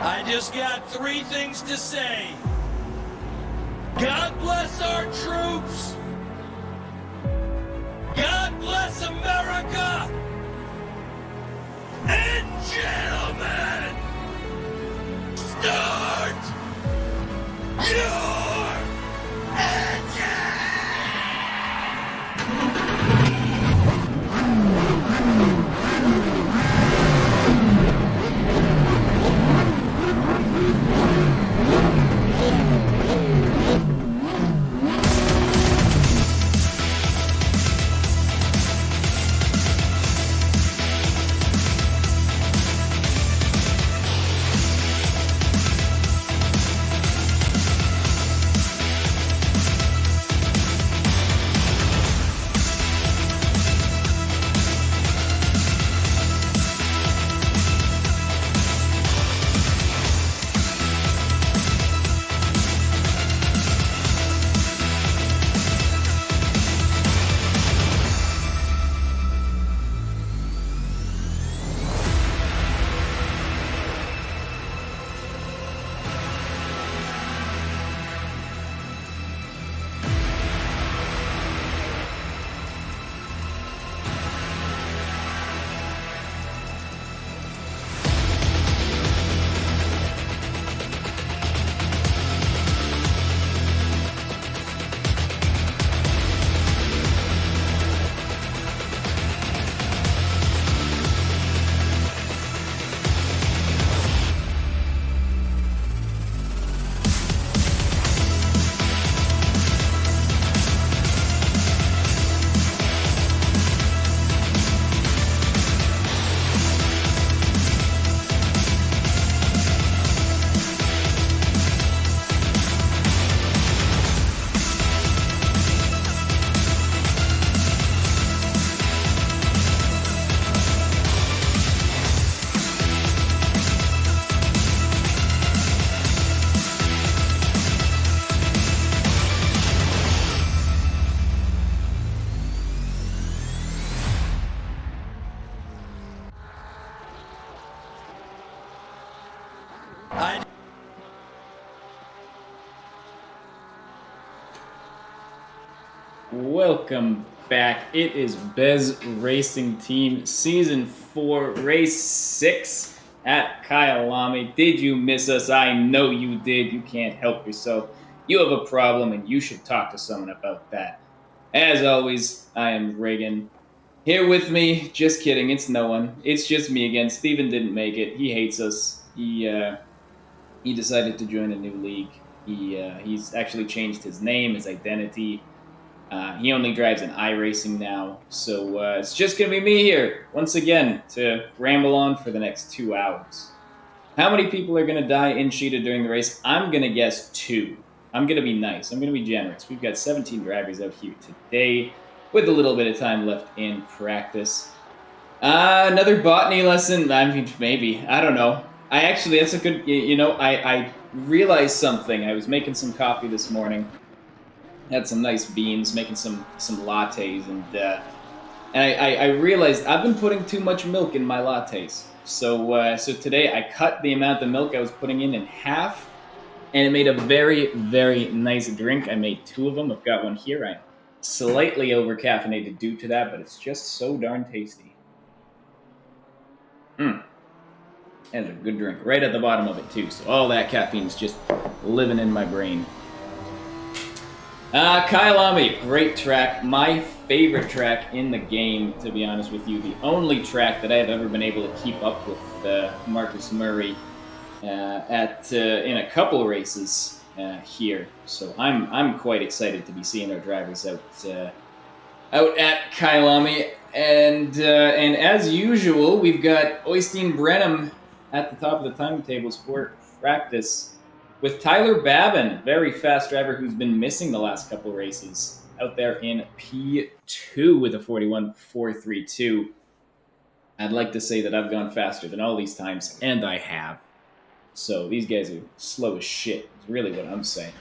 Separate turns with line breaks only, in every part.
I just got three things to say. God bless our troops. God bless America. And gentlemen, start your engine!
Welcome back. It is Bez Racing Team Season 4, Race 6 at KYALAMI. Did you miss us? I know you did. You can't help yourself. You have a problem and you should talk to someone about that. As always, I am Reagan. Here with me, just kidding, it's no one. It's just me again. Steven didn't make it. He hates us. He decided to join a new league. He's actually changed his name, his identity. He only drives an iRacing now, so it's just going to be me here, once again, to ramble on for the next 2 hours. How many people are going to die in Cheetah during the race? I'm going to guess 2. I'm going to be nice. I'm going to be generous. We've got 17 drivers out here today, with a little bit of time left in practice. Another botany lesson? I mean, maybe. I don't know. That's a good, I realized something. I was making some coffee this morning. Had some nice beans, making some lattes, and I realized I've been putting too much milk in my lattes. So today I cut the amount of milk I was putting in half, and it made a very, very nice drink. I made 2 of them. I've got one here. I'm slightly over caffeinated due to that, but it's just so darn tasty. That's a good drink. Right at the bottom of it too. So all that caffeine is just living in my brain. KYALAMI, great track. My favorite track in the game, to be honest with you. The only track that I've ever been able to keep up with Marcus Murray in a couple races here. So I'm quite excited to be seeing our drivers out at KYALAMI. And as usual, we've got Oystein Brenham at the top of the timetables for practice, with Tyler Babin, very fast driver who's been missing the last couple races, out there in P2 with a 41.432. I'd like to say that I've gone faster than all these times, and I have. So these guys are slow as shit, is really what I'm saying.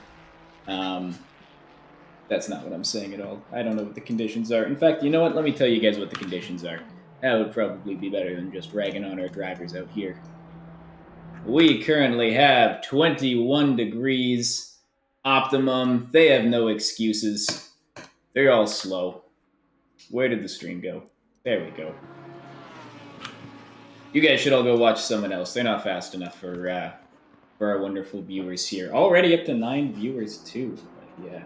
That's not what I'm saying at all. I don't know what the conditions are. In fact, you know what? Let me tell you guys what the conditions are. That would probably be better than just ragging on our drivers out here. We currently have 21 degrees optimum. They have no excuses. They're all slow. Where did the stream go? There we go. You guys should all go watch someone else. They're not fast enough for our wonderful viewers here. Already up to 9 viewers too. Yeah,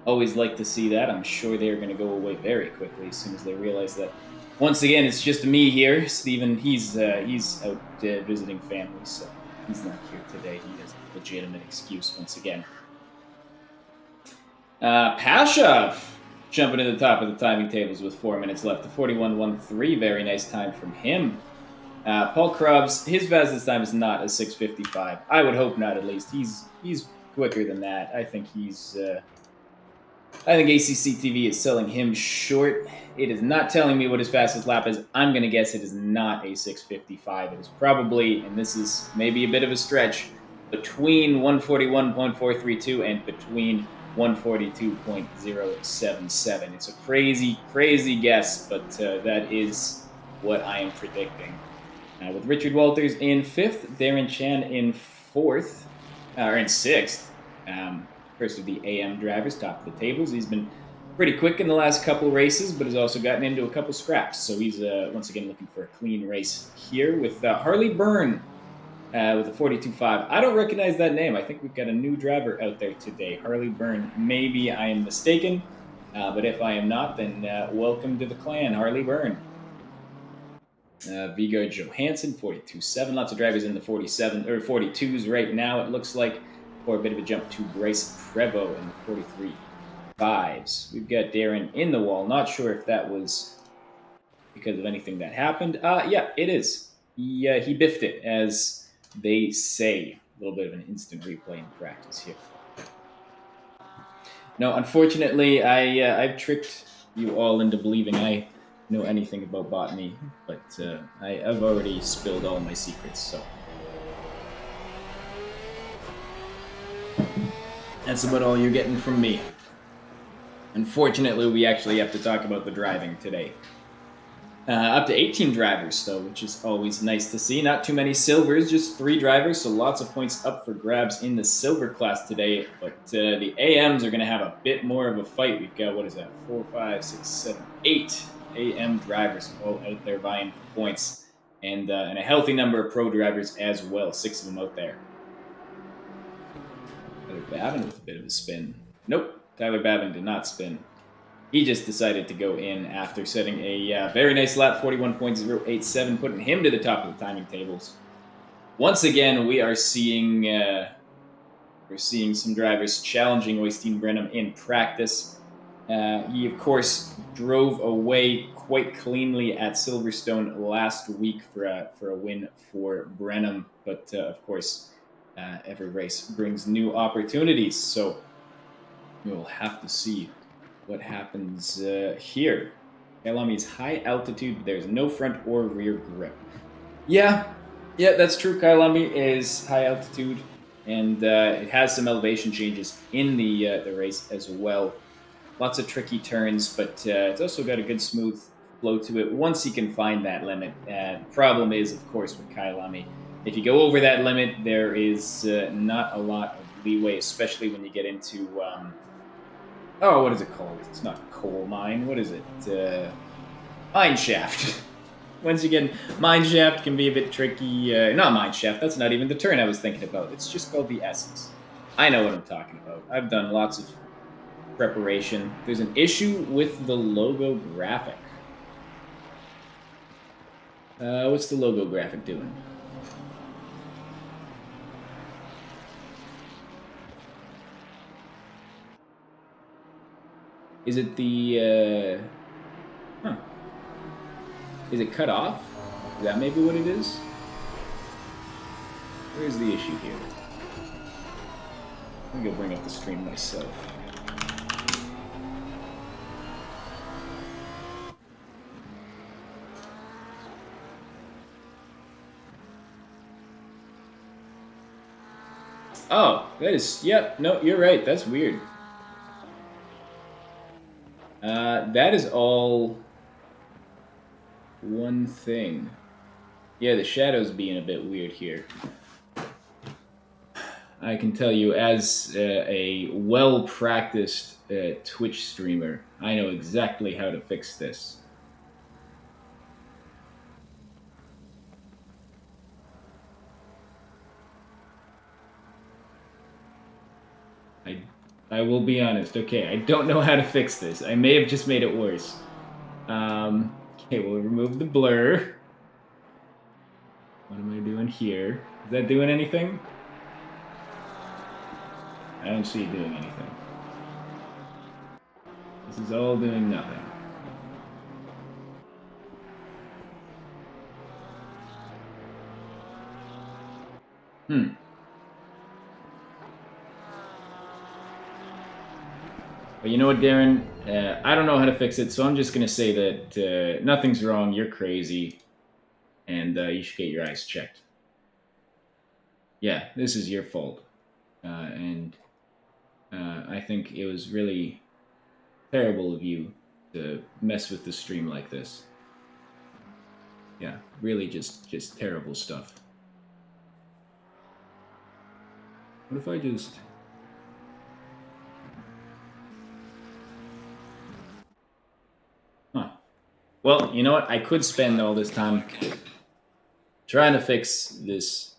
always like to see that. I'm sure they're going to go away very quickly as soon as they realize that. Once again, it's just me here. Steven, he's out visiting family, so he's not here today. He has a legitimate excuse once again. Pasha jumping to the top of the timing tables with 4 minutes left. The 41.13, very nice time from him. Paul Krebs, his fastest time is not a 6:55. I would hope not. At least he's quicker than that. I think ACC TV is selling him short. It is not telling me what his fastest lap is. I'm going to guess it is not a 6:55. It is probably, and this is maybe a bit of a stretch, between 141.432 and between 142.077. It's a crazy, crazy guess, but that is what I am predicting. With Richard Walters in 5th, Darren Chan in 4th, or in 6th. First of the AM drivers, top of the tables. He's been pretty quick in the last couple races, but has also gotten into a couple scraps. So he's once again looking for a clean race here with Harley Byrne with a 42.5. I don't recognize that name. I think we've got a new driver out there today, Harley Byrne. Maybe I am mistaken, but if I am not, then welcome to the clan, Harley Byrne. Vigard Johansson, 42.7. Lots of drivers in the 47 or 42s right now, it looks like. Or a bit of a jump to Bryce Prevost in the 43.5s. We've got Darren in the wall. Not sure if that was because of anything that happened. Yeah, it is. He biffed it, as they say. A little bit of an instant replay in practice here. No, unfortunately, I've tricked you all into believing I know anything about botany, but I've already spilled all my secrets, so. That's about all you're getting from me. Unfortunately, we actually have to talk about the driving today. Up to 18 drivers, though, which is always nice to see. Not too many silvers, just 3 drivers, so lots of points up for grabs in the silver class today. But the AMs are going to have a bit more of a fight. We've got, 4, 5, 6, 7, 8 AM drivers all out there vying for points. And a healthy number of pro drivers as well, 6 of them out there. Tyler Babin with a bit of a spin. Nope, Tyler Babin did not spin. He just decided to go in after setting a very nice lap, 41.087, putting him to the top of the timing tables. Once again, we are seeing some drivers challenging Oystein Brenham in practice. He, of course, drove away quite cleanly at Silverstone last week for a win for Brenham, but of course, every race brings new opportunities, so we'll have to see what happens here. KYALAMI's high altitude, there's no front or rear grip. Yeah, that's true. KYALAMI is high altitude, and it has some elevation changes in the race as well. Lots of tricky turns, but it's also got a good smooth flow to it once you can find that limit. The problem is, of course, with KYALAMI, if you go over that limit, there is not a lot of leeway, especially when you get into, what is it called? It's not coal mine. What is it? Mine shaft. Once again, mine shaft can be a bit tricky. Not mine shaft, that's not even the turn I was thinking about. It's just called the Essence. I know what I'm talking about. I've done lots of preparation. There's an issue with the logo graphic. What's the logo graphic doing? Is it the, Is it cut off? Is that maybe what it is? Where's the issue here? I'm gonna go bring up the stream myself. Oh, that is, yep, no, you're right, that's weird. That is all one thing. Yeah, the shadow's being a bit weird here. I can tell you, as a well-practiced Twitch streamer, I know exactly how to fix this. I will be honest. Okay, I don't know how to fix this. I may have just made it worse. Okay, we'll remove the blur. What am I doing here? Is that doing anything? I don't see it doing anything. This is all doing nothing. But you know what, Darren? I don't know how to fix it, so I'm just going to say that nothing's wrong, you're crazy, and you should get your eyes checked. Yeah, this is your fault. And I think it was really terrible of you to mess with the stream like this. Yeah, really just terrible stuff. What if I just... Huh. Well, you know what? I could spend all this time trying to fix this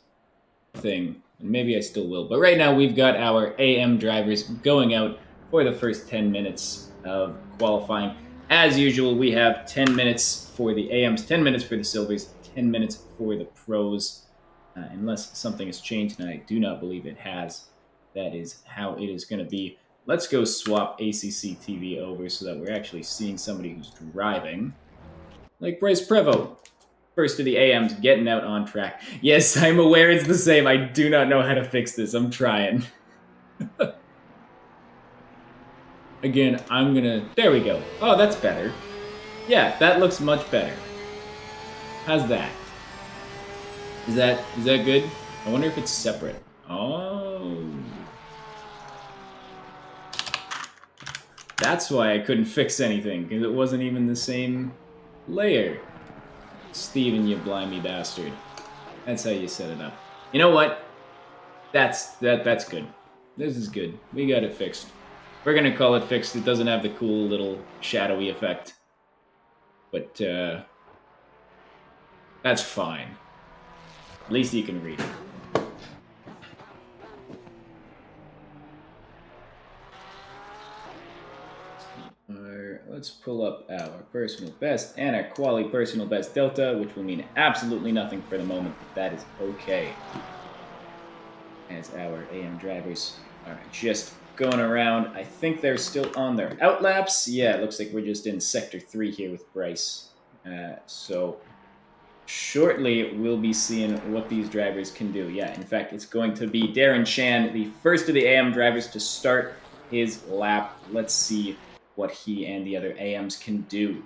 thing. And maybe I still will. But right now, we've got our AM drivers going out for the first 10 minutes of qualifying. As usual, we have 10 minutes for the AMs, 10 minutes for the Silvers, 10 minutes for the Pros. Unless something has changed, and I do not believe it has. That is how it is going to be. Let's go swap ACC TV over so that we're actually seeing somebody who's driving. Like Bryce Prevost. First of the AMs getting out on track. Yes, I'm aware it's the same. I do not know how to fix this. I'm trying. Again, I'm gonna... There we go. Oh, that's better. Yeah, that looks much better. How's that? Is that good? I wonder if it's separate. Oh. That's why I couldn't fix anything, because it wasn't even the same layer. Steven, you blimey bastard. That's how you set it up. You know what? That's good. This is good. We got it fixed. We're gonna call it fixed. It doesn't have the cool little shadowy effect. But, that's fine. At least you can read it. Let's pull up our personal best and our quality personal best delta, which will mean absolutely nothing for the moment, but that is okay. As our AM drivers are just going around. I think they're still on their outlaps. Yeah, it looks like we're just in Sector 3 here with Bryce. So shortly we'll be seeing what these drivers can do. Yeah, in fact, it's going to be Darren Chan, the first of the AM drivers to start his lap. Let's see what he and the other AMs can do.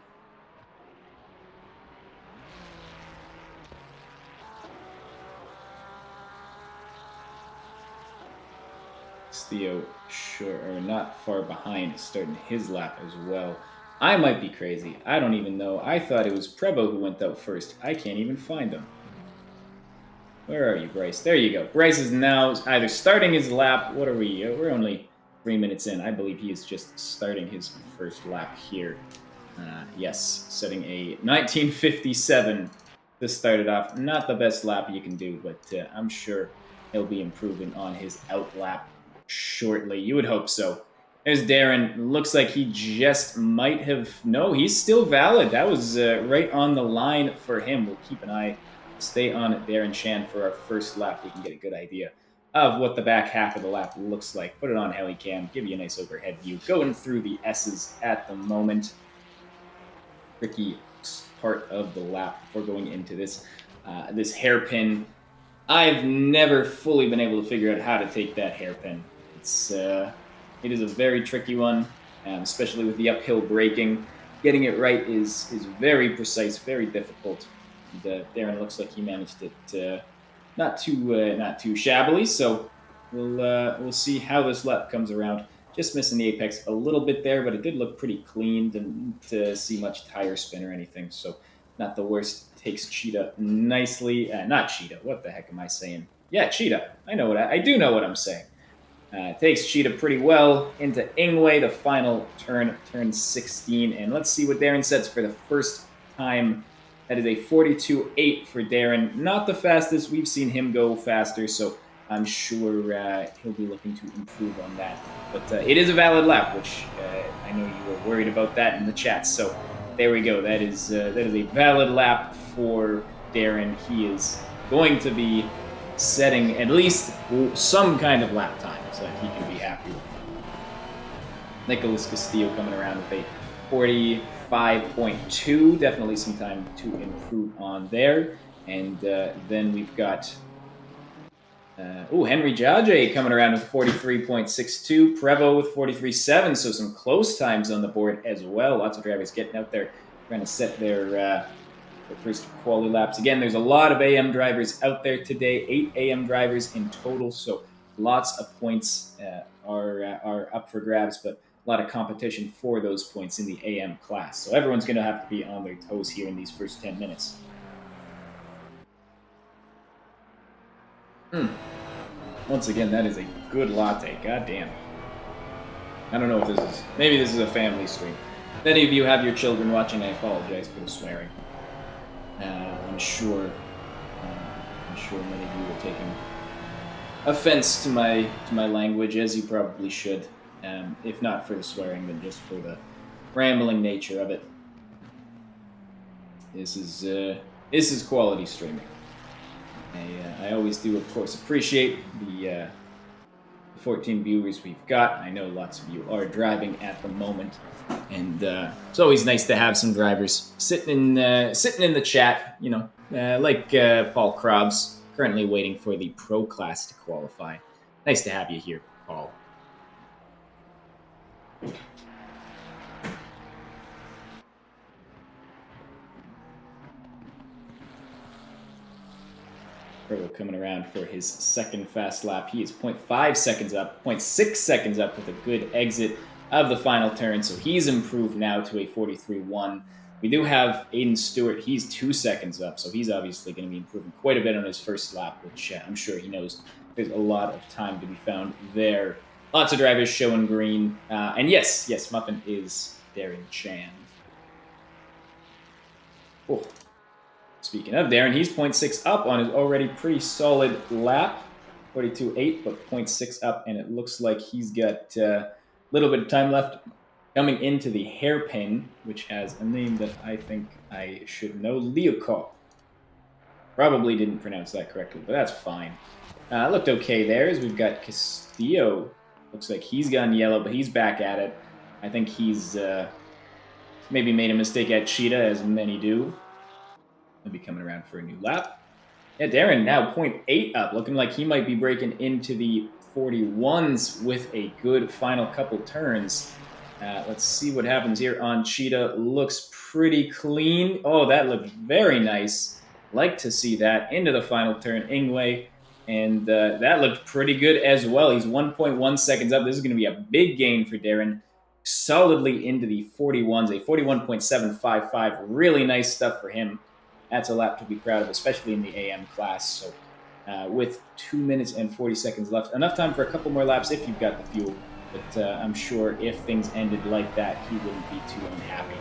Theo, sure, or not far behind, starting his lap as well. I might be crazy. I don't even know. I thought it was Prevo who went out first. I can't even find him. Where are you, Bryce? There you go. Bryce is now either starting his lap. What are we? We're only 3 minutes in. I believe he is just starting his first lap here. Yes, setting a 1957 to start it off. Not the best lap you can do, but I'm sure he'll be improving on his out lap shortly. You would hope so. There's Darren. Looks like he just might have... No, he's still valid. That was right on the line for him. We'll keep an eye. Stay on Darren Chan for our first lap. We can get a good idea of what the back half of the lap looks like. Put it on Helicam. Give you a nice overhead view. Going through the S's at the moment. Tricky part of the lap before going into this this hairpin. I've never fully been able to figure out how to take that hairpin. It is a very tricky one, especially with the uphill braking. Getting it right is very precise, very difficult. And, Darren looks like he managed it not too shabbily. So we'll see how this lap comes around. Just missing the apex a little bit there, but it did look pretty clean. Didn't see much tire spin or anything, so not the worst. Takes Cheetah nicely. Not Cheetah. What the heck am I saying? Yeah, Cheetah. I do know what I'm saying. Takes Cheetah pretty well into Ingwe, the final turn 16. And let's see what Darren sets for the first time. That is a 42.8 for Darren. Not the fastest. We've seen him go faster, so I'm sure he'll be looking to improve on that. But it is a valid lap, which I know you were worried about that in the chat. So there we go. That is a valid lap for Darren. He is going to be setting at least some kind of lap time so that he can be happy with. Nicholas Castillo coming around with a 45.2. Definitely some time to improve on there. And then we've got Henry Jaje coming around with 43.62. Prevo with 43.7. So some close times on the board as well. Lots of drivers getting out there trying to set their first quality laps. Again, there's a lot of AM drivers out there today, 8 AM drivers in total, so lots of points are up for grabs, but a lot of competition for those points in the AM class. So everyone's going to have to be on their toes here in these first 10 minutes. Once again, that is a good latte. God damn. I don't know if maybe this is a family stream. If any of you have your children watching, I apologize for the swearing. I'm sure many of you are taking offense to my language, as you probably should. If not for the swearing, then just for the rambling nature of it. This is quality streaming. I always do, of course, appreciate the 14 viewers we've got. I know lots of you are driving at the moment, and it's always nice to have some drivers sitting in the chat. You know, like Paul Krabs, currently waiting for the pro class to qualify. Nice to have you here, Paul. Coming around for his second fast lap. He is 0.5 seconds up, 0.6 seconds up with a good exit of the final turn. So he's improved now to a 43.1. We do have Aiden Stewart. He's 2 seconds up. So he's obviously going to be improving quite a bit on his first lap, which I'm sure he knows there's a lot of time to be found there. Lots of drivers showing green. And yes, Muffin is Darren Chan. Oh. Speaking of Darren, he's 0.6 up on his already pretty solid lap. 42.8, but 0.6 up, and it looks like he's got a little bit of time left coming into the hairpin, which has a name that I think I should know, Leocal. Probably didn't pronounce that correctly, but that's fine. Looked okay there, as we've got Castillo. Looks like he's gone yellow, but he's back at it. I think he's maybe made a mistake at Cheetah, as many do. He'll be coming around for a new lap. Yeah, Darren now 0.8 up, looking like he might be breaking into the 41s with a good final couple turns. Let's see what happens here on Cheetah. Looks pretty clean. Oh, that looked very nice. Like to see that into the final turn, Ingwe. And that looked pretty good as well. He's 1.1 seconds up. This is going to be a big gain for Darren. Solidly into the 41s, a 41.755. Really nice stuff for him. That's a lap to be proud of, especially in the AM class. So with 2 minutes and 40 seconds left, enough time for a couple more laps if you've got the fuel. But I'm sure if things ended like that, he wouldn't be too unhappy.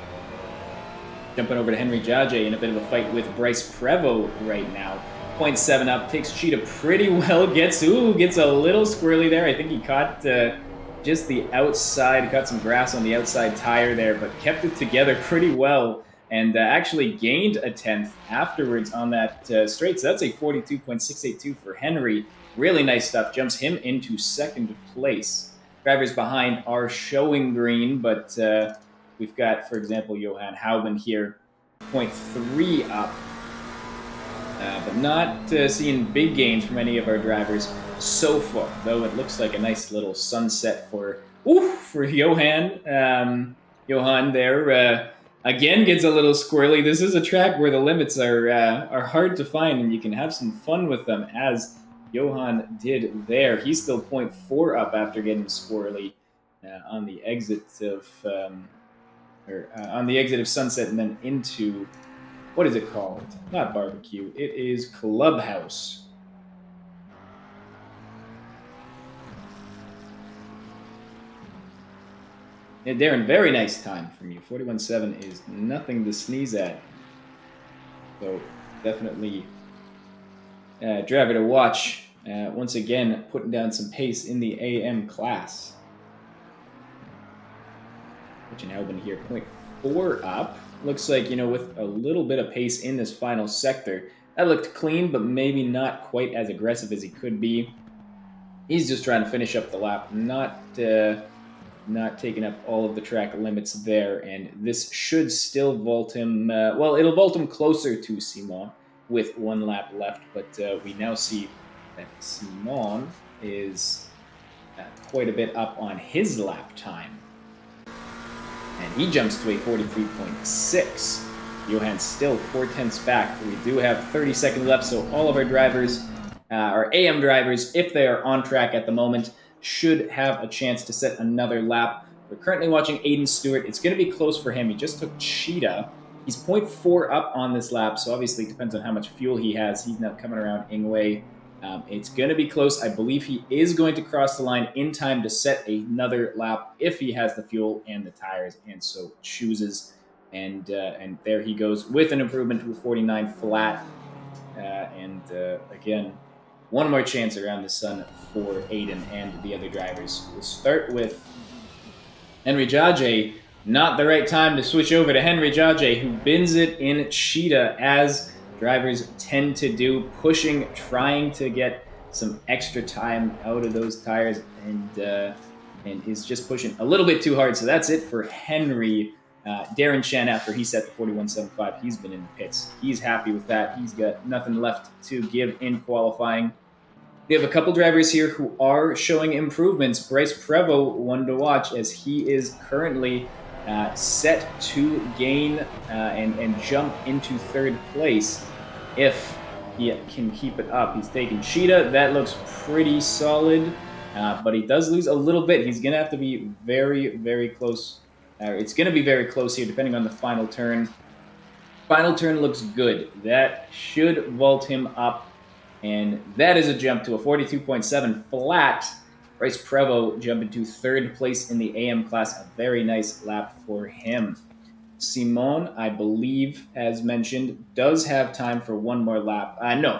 Jumping over to Henry Jaje in a bit of a fight with Bryce Prevo right now. 0.7 up, takes Cheetah pretty well, gets a little squirrely there. I think he caught just the outside, got some grass on the outside tire there, but kept it together pretty well. And actually gained a 10th afterwards on that straight. So that's a 42.682 for Henry. Really nice stuff. Jumps him into second place. Drivers behind are showing green, but we've got, for example, Johan Hauben here, 0.3 up. But not seeing big gains from any of our drivers so far, though it looks like a nice little sunset for Johan. Johan there. Again, gets a little squirrely. This is a track where the limits are hard to find, and you can have some fun with them, as Johan did there. He's still 0.4 up after getting squirrely on the exit of Sunset, and then into, what is it called? Not barbecue. It is Clubhouse. Yeah, Darren, very nice time from you. 41.7 is nothing to sneeze at. So definitely driver to watch. Once again, putting down some pace in the AM class. Which Albin here, 0.4 up. Looks like, with a little bit of pace in this final sector. That looked clean, but maybe not quite as aggressive as he could be. He's just trying to finish up the lap, not taking up all of the track limits there. And this should still vault him, it'll vault him closer to Simon with 1 lap left. But we now see that Simon is quite a bit up on his lap time. And he jumps to a 43.6. Johann's still 4/10 back. We do have 30 seconds left, so all of our drivers, our AM drivers, if they are on track at the moment, should have a chance to set another lap. We're currently watching Aiden Stewart. It's going to be close for him. He just took Cheetah. He's 0.4 up on this lap, so obviously it depends on how much fuel he has. He's now coming around Ingwe. It's going to be close. I believe he is going to cross the line in time to set another lap if he has the fuel and the tires, and so chooses. And there he goes with an improvement to a 49 flat. Again, one more chance around the sun for Aiden and the other drivers. We'll start with Henry Jaje. Not the right time to switch over to Henry Jaje, who bins it in Cheetah, as drivers tend to do, pushing, trying to get some extra time out of those tires, and is just pushing a little bit too hard. So that's it for Henry. Darren Shan, after he set the 41.75, he's been in the pits. He's happy with that. He's got nothing left to give in qualifying. We have a couple drivers here who are showing improvements. Bryce Prevost, one to watch, as he is currently set to gain and jump into 3rd place if he can keep it up. He's taking Cheetah. That looks pretty solid, but he does lose a little bit. He's going to have to be very, very close. It's going to be very close here, depending on the final turn. Final turn looks good. That should vault him up, and that is a jump to a 42.7 flat. Bryce Prevost jumping to 3rd place in the AM class. A very nice lap for him. Simon, I believe, as mentioned, does have time for one more lap. No.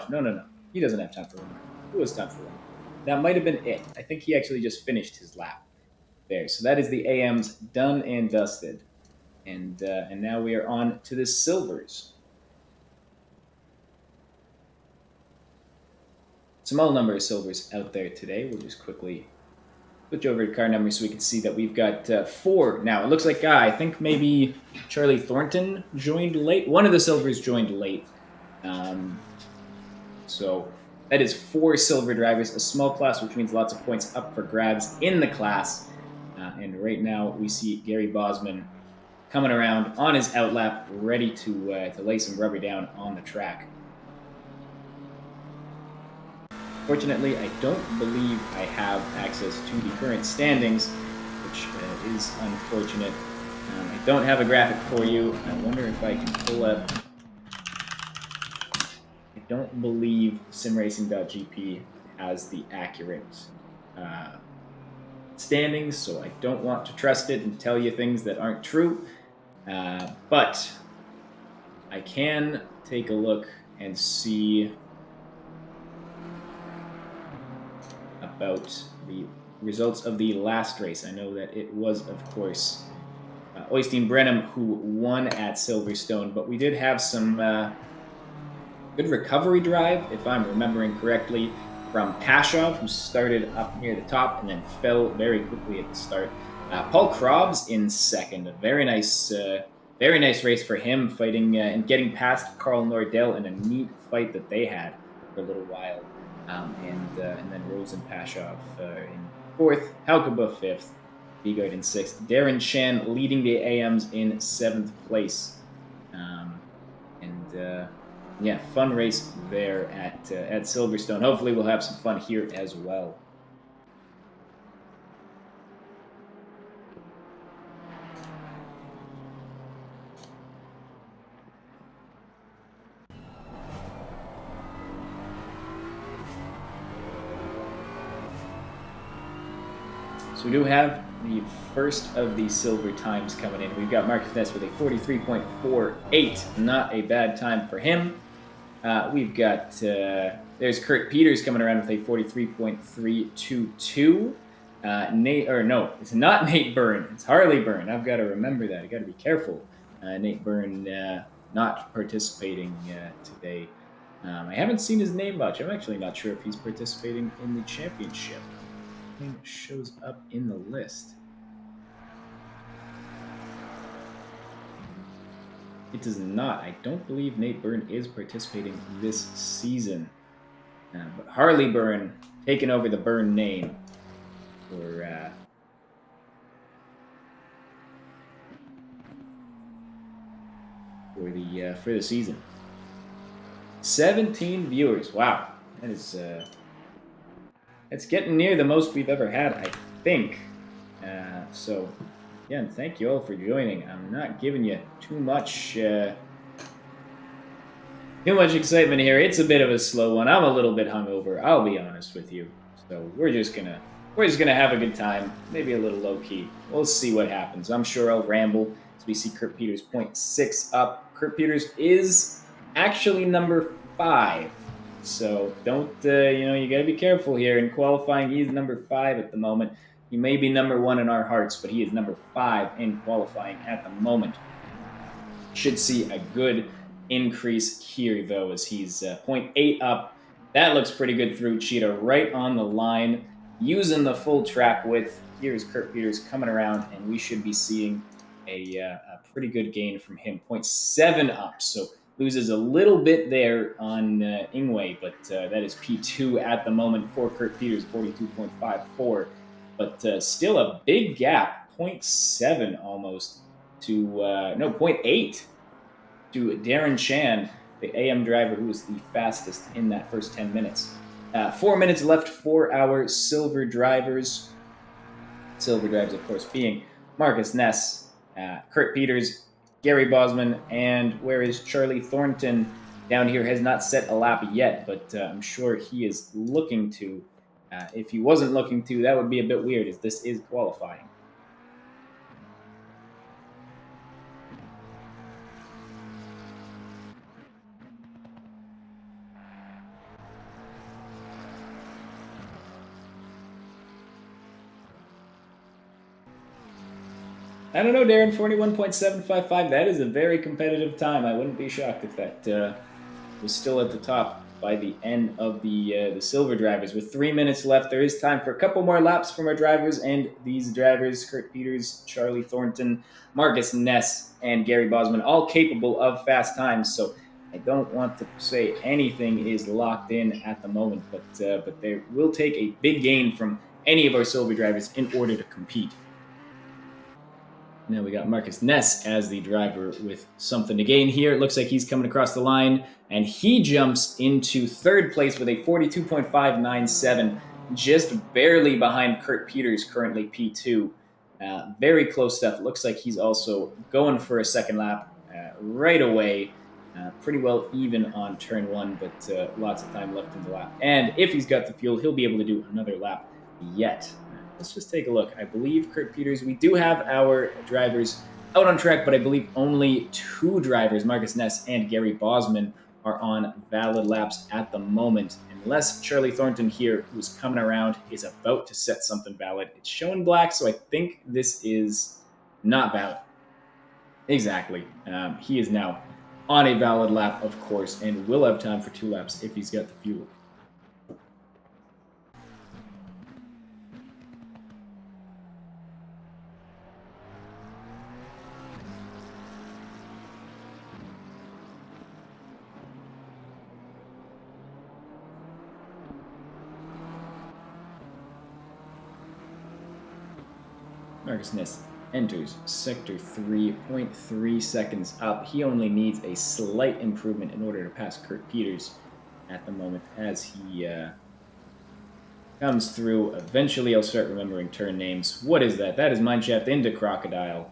He doesn't have time for one more. Who has time for one more? That might have been it. I think he actually just finished his lap there. So that is the AMs done and dusted. And now we are on to the silvers. Small number of silvers out there today. We'll just quickly switch over to car numbers so we can see that we've got 4 now. It looks like I think maybe Charlie Thornton joined late. One of the silvers joined late. So that is 4 silver drivers, a small class, which means lots of points up for grabs in the class. And right now we see Gary Bosman coming around on his outlap, ready to lay some rubber down on the track. Fortunately, I don't believe I have access to the current standings, which is unfortunate. I don't have a graphic for you. I wonder if I can pull up. I don't believe simracing.gp has the accurate standings, so I don't want to trust it and tell you things that aren't true. But I can take a look and see about the results of the last race. I know that it was, of course, Oystein Brenham who won at Silverstone, but we did have some good recovery drive, if I'm remembering correctly, from Pashov, who started up near the top and then fell very quickly at the start. Paul Krobs in 2nd. A very nice race for him, fighting and getting past Carl Nordell in a neat fight that they had for a little while. And then Rosen Pashov in 4th, Halkaba 5th, Bigard in 6th, Darren Shan leading the AMs in 7th place. Yeah, fun race there at Silverstone. Hopefully we'll have some fun here as well. So we do have the first of the silver times coming in. We've got Marcus Ness with a 43.48. Not a bad time for him. We've got, there's Kurt Peters coming around with a 43.322. It's not Nate Byrne. It's Harley Byrne. I've got to remember that. I got to be careful. Nate Byrne not participating today. I haven't seen his name much. I'm actually not sure if he's participating in the championship. It shows up in the list. It does not. I don't believe Nate Byrne is participating this season. But Harley Byrne taking over the Byrne name for the season. 17 viewers. Wow, that is it's getting near the most we've ever had, I think. So, again, thank you all for joining. I'm not giving you too much excitement here. It's a bit of a slow one. I'm a little bit hungover. I'll be honest with you. So we're just gonna have a good time. Maybe a little low key. We'll see what happens. I'm sure I'll ramble as we see Kurt Peters 0.6 up. Kurt Peters is actually number 5. So don't, you got to be careful here. In qualifying, he's number 5 at the moment. He may be number 1 in our hearts, but he is number 5 in qualifying at the moment. Should see a good increase here, though, as he's 0.8 up. That looks pretty good through Cheetah, right on the line, using the full track width. Here's Kurt Peters coming around, and we should be seeing a pretty good gain from him. 0.7 up, so loses a little bit there on Ingwe, but that is P2 at the moment for Kurt Peters, 42.54. But still a big gap, 0.7 almost to, 0.8 to Darren Chan, the AM driver who was the fastest in that first 10 minutes. 4 minutes left for our silver drivers. Silver drivers, of course, being Marcus Ness, Kurt Peters, Gary Bosman, and where is Charlie Thornton down here? Has not set a lap yet, but I'm sure he is looking to. If he wasn't looking to, that would be a bit weird, as this is qualifying. I don't know, Darren, 41.755. That is a very competitive time. I wouldn't be shocked if that was still at the top by the end of the silver drivers. With 3 minutes left, there is time for a couple more laps from our drivers, and these drivers, Kurt Peters, Charlie Thornton, Marcus Ness, and Gary Bosman, all capable of fast times. So I don't want to say anything is locked in at the moment, but they will take a big gain from any of our silver drivers in order to compete. Now we got Marcus Ness as the driver with something to gain here. It looks like he's coming across the line, and he jumps into third place with a 42.597, just barely behind Kurt Peters, currently P2. Very close stuff. It looks like he's also going for a second lap right away. Pretty well even on turn 1, but lots of time left in the lap. And if he's got the fuel, he'll be able to do another lap yet. Let's just take a look. I believe Kurt Peters, we do have our drivers out on track, but I believe only 2 drivers, Marcus Ness and Gary Bosman, are on valid laps at the moment. Unless Charlie Thornton here, who's coming around, is about to set something valid. It's showing black, so I think this is not valid. Exactly. He is now on a valid lap, of course, and will have time for 2 laps if he's got the fuel. Marcus Ness enters sector 3.3 seconds up. He only needs a slight improvement in order to pass Kurt Peters at the moment as he comes through. Eventually, I'll start remembering turn names. What is that? That is Mineshaft into Crocodile.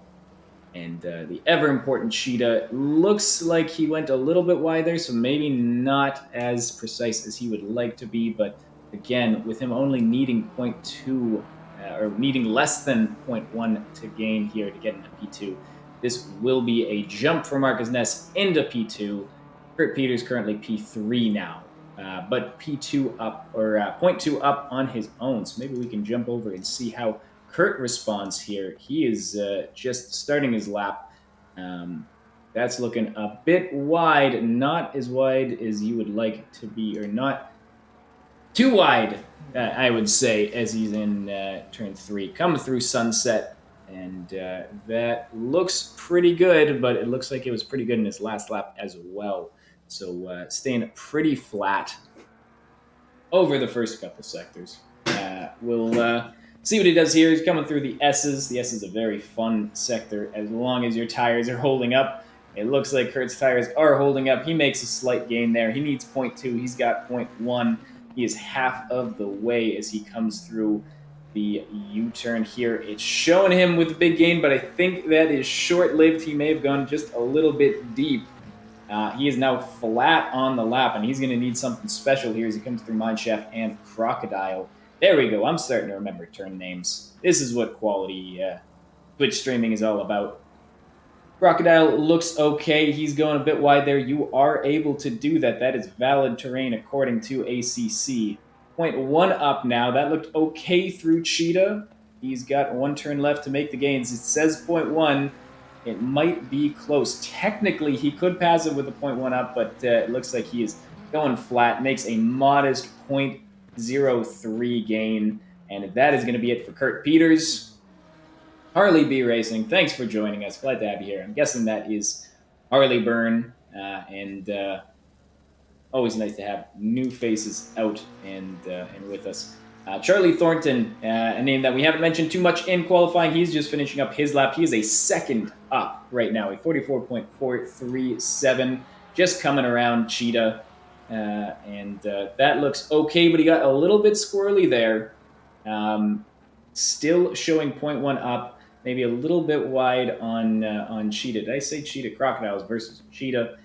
And the ever-important Cheetah looks like he went a little bit wide there, so maybe not as precise as he would like to be. But again, with him only needing 0.2 or needing less than 0.1 to gain here to get into P2. This will be a jump for Marcus Ness into P2. Kurt Peters currently P3 now, but P2 up, or 0.2 up on his own. So maybe we can jump over and see how Kurt responds here. He is just starting his lap. That's looking a bit wide, not as wide as you would like to be, or not too wide, I would say, as he's in turn 3. Coming through Sunset, and that looks pretty good, but it looks like it was pretty good in his last lap as well. So staying pretty flat over the first couple sectors. We'll see what he does here. He's coming through the S's. The S is a very fun sector as long as your tires are holding up. It looks like Kurt's tires are holding up. He makes a slight gain there. He needs 0.2. He's got 0.1. He is half of the way as he comes through the U-turn here. It's showing him with a big gain, but I think that is short-lived. He may have gone just a little bit deep. He is now flat on the lap, and he's going to need something special here as he comes through Mineshaft and Crocodile. There we go. I'm starting to remember turn names. This is what quality Twitch streaming is all about. Crocodile looks okay. He's going a bit wide there. You are able to do that. That is valid terrain according to ACC. 0.1 up now. That looked okay through Cheetah. He's got one turn left to make the gains. It says 0.1. It might be close. Technically, he could pass it with a 0.1 up, but it looks like he is going flat. Makes a modest 0.03 gain, and that is going to be it for Kurt Peters. Harley B Racing, thanks for joining us. Glad to have you here. I'm guessing that is Harley Byrne, and always nice to have new faces out and with us. Charlie Thornton, a name that we haven't mentioned too much in qualifying. He's just finishing up his lap. He is a second up right now, a 44.437, just coming around Cheetah. And that looks okay, but he got a little bit squirrely there. Still showing 0.1 up, maybe a little bit wide on Cheetah. Did I say Cheetah? Crocodiles versus Cheetah.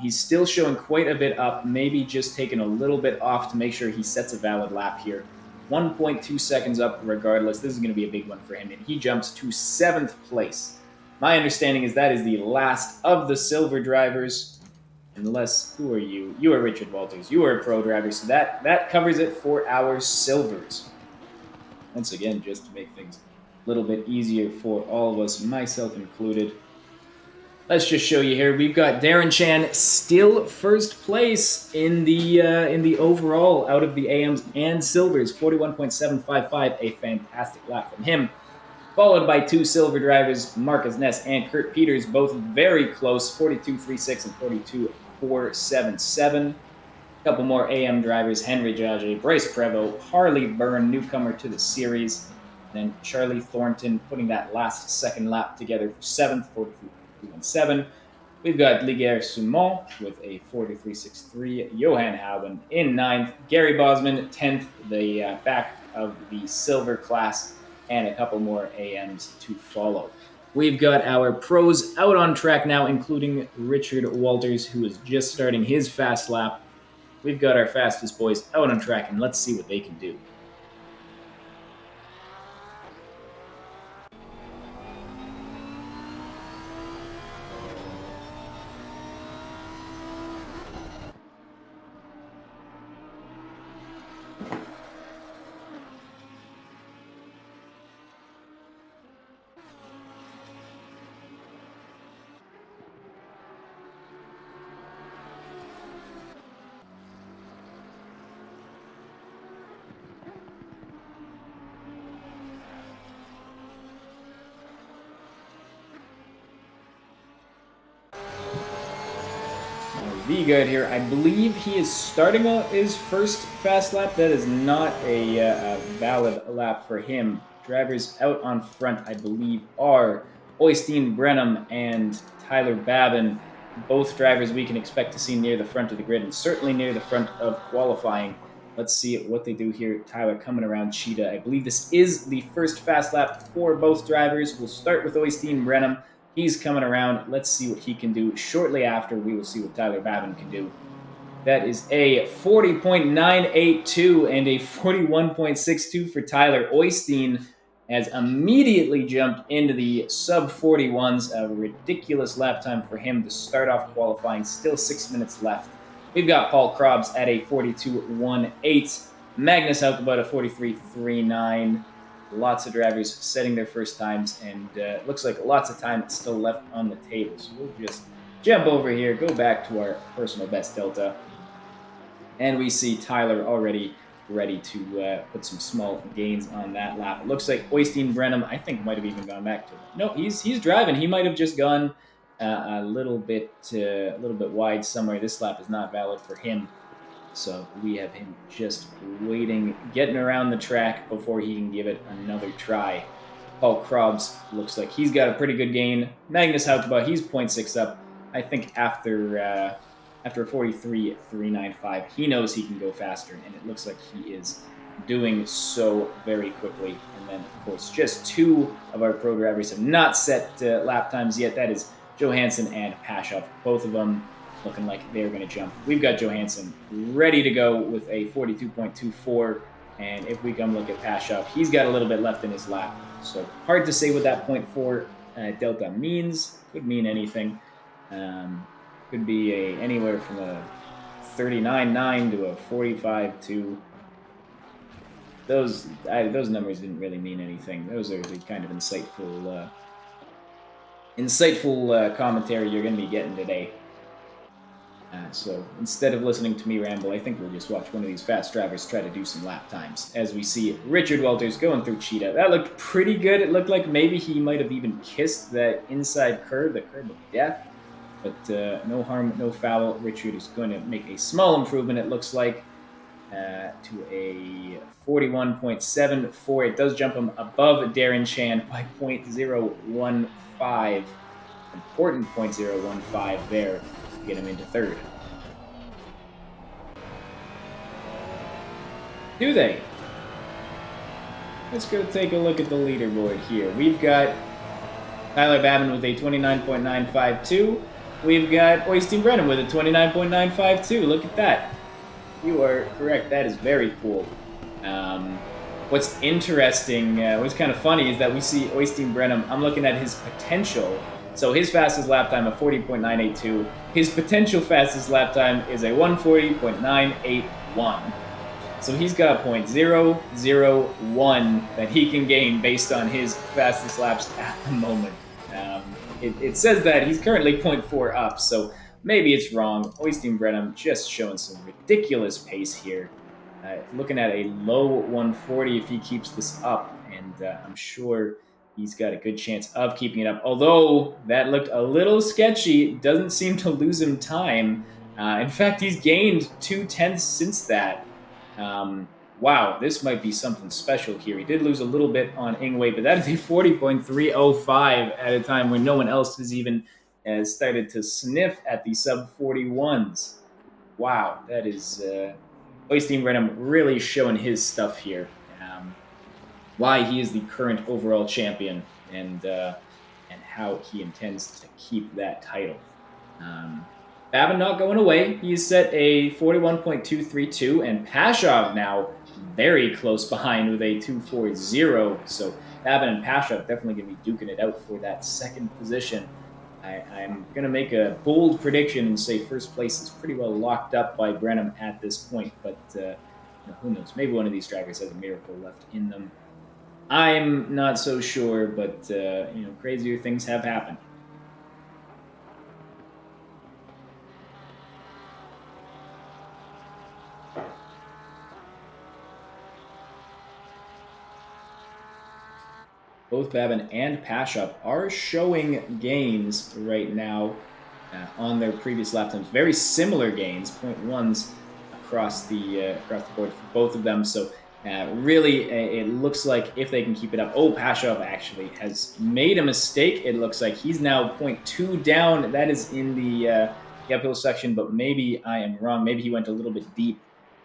He's still showing quite a bit up, maybe just taking a little bit off to make sure he sets a valid lap here. 1.2 seconds up regardless. This is going to be a big one for him, and he jumps to 7th place. My understanding is that is the last of the silver drivers, unless, who are you? You are Richard Walters. You are a pro driver, so that covers it for our silvers. Once again, just to make things a little bit easier for all of us, myself included. Let's just show you here. We've got Darren Chan still first place in the overall out of the AMs and silvers, 41.755, a fantastic lap from him. Followed by two silver drivers, Marcus Ness and Kurt Peters, both very close, 42.36 and 42.477. A couple more AM drivers, Henry Jage, Bryce Prevost, Harley Byrne, newcomer to the series, and then Charlie Thornton putting that last second lap together for 7th, 43.217. We've got Ligier Sumont with a 43.63, Johan Houwen in 9th, Gary Bosman 10th, the back of the silver class, and a couple more AMs to follow. We've got our pros out on track now, including Richard Walters, who is just starting his fast lap. We've got our fastest boys out on track, and let's see what they can do. Vigard here, I believe he is starting his first fast lap. That is not a valid lap for him. Drivers out on front, I believe, are Oystein Brenham and Tyler Babin. Both drivers we can expect to see near the front of the grid and certainly near the front of qualifying. Let's see what they do here. Tyler coming around Cheetah. I believe this is the first fast lap for both drivers. We'll start with Oystein Brenham. He's coming around. Let's see what he can do. Shortly after, we will see what Tyler Babin can do. That is a 40.982 and a 41.62 for Tyler. Oystein has immediately jumped into the sub 41s. A ridiculous lap time for him to start off qualifying. Still 6 minutes left. We've got Paul Krobs at a 42.18. Magnus Haukebut a 43.39. Lots of drivers setting their first times, and looks like lots of time still left on the table. So we'll just jump over here, go back to our personal best delta, and we see Tyler already ready to put some small gains on that lap. It looks like Oystein Brenham, I think, might have even gone back to it. No, he's driving. He might have just gone a little bit wide somewhere. This lap is not valid for him. So we have him just waiting, getting around the track before he can give it another try. Paul Krobs looks like he's got a pretty good gain. Magnus Haukebut, he's 0.6 up. I think after a 43.395, he knows he can go faster, and it looks like he is doing so very quickly. And then, of course, just two of our pro drivers have not set lap times yet. That is Johansson and Pashov. Both of them looking like they're going to jump. We've got Johansson ready to go with a 42.24, and if we come look at Pashov, he's got a little bit left in his lap. So hard to say what that 0.4 delta means. Could mean anything. Could be anywhere from a 39.9 to a 45.2. Those numbers didn't really mean anything. Those are the kind of insightful commentary you're going to be getting today. So instead of listening to me ramble, I think we'll just watch one of these fast drivers try to do some lap times. As we see Richard Walters going through Cheetah. That looked pretty good. It looked like maybe he might have even kissed that inside curb, the curb of death. But no harm, no foul. Richard is going to make a small improvement, it looks like, to a 41.74. It does jump him above Darren Chan by 0.015. Important 0.015 there to get him into third. Do they? Let's go take a look at the leaderboard here. We've got Tyler Babin with a 29.952. We've got Oystein Brenham with a 29.952. Look at that. You are correct. That is very cool. What's interesting, what's kind of funny is that we see Oystein Brenham. I'm looking at his potential. So his fastest lap time of 40.982. His potential fastest lap time is a 140.981. So he's got a 0.001 that he can gain based on his fastest laps at the moment. It says that he's currently 0.4 up, so maybe it's wrong. Oystein Brenham just showing some ridiculous pace here. Looking at a low 140 if he keeps this up, and I'm sure he's got a good chance of keeping it up. Although that looked a little sketchy, doesn't seem to lose him time. In fact, he's gained 0.2 since that. Wow, this might be something special here. He did lose a little bit on Ingwe, but that is a 40.305 at a time when no one else has even started to sniff at the sub-41s. Wow, that is Oystein Brenham really showing his stuff here. Why he is the current overall champion and how he intends to keep that title. Babin not going away. He's set a 41.232, and Pashov now very close behind with a 240. So Babin and Pashov definitely going to be duking it out for that second position. I'm going to make a bold prediction and say first place is pretty well locked up by Brenham at this point, but who knows? Maybe one of these drivers has a miracle left in them. I'm not so sure, but crazier things have happened. Both Babin and Pashov are showing gains right now on their previous lap times. Very similar gains, 0.1s across the board for both of them. So really, it looks like if they can keep it up. Oh, Pashov actually has made a mistake. It looks like he's now 0.2 down. That is in the uphill section, but maybe I am wrong. Maybe he went a little bit deep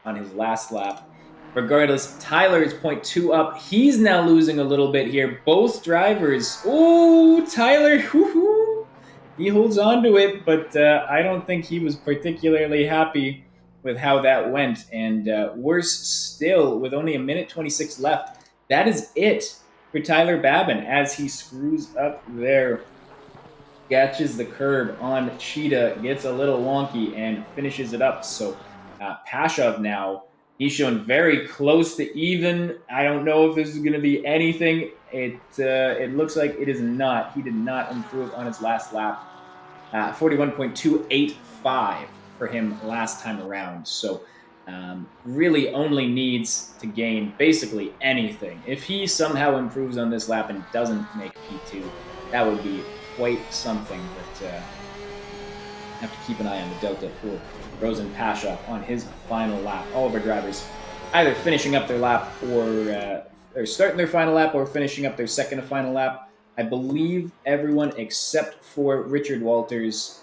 on his last lap. Regardless, Tyler is 0.2 up. He's now losing a little bit here. Both drivers. Oh, Tyler. He holds on to it, but I don't think he was particularly happy with how that went. And worse still, with only a minute 26 left, that is it for Tyler Babin as he screws up there. Catches the curb on Cheetah, gets a little wonky, and finishes it up. So Pashov now, he's shown very close to even. I don't know if this is going to be anything. It looks like it is not. He did not improve on his last lap. 41.285 for him last time around. So really only needs to gain basically anything. If he somehow improves on this lap and doesn't make P2, that would be quite something. But have to keep an eye on the delta for Rosen Pashov on his final lap. All of our drivers either finishing up their lap or starting their final lap or finishing up their second to final lap. I believe everyone except for Richard Walters,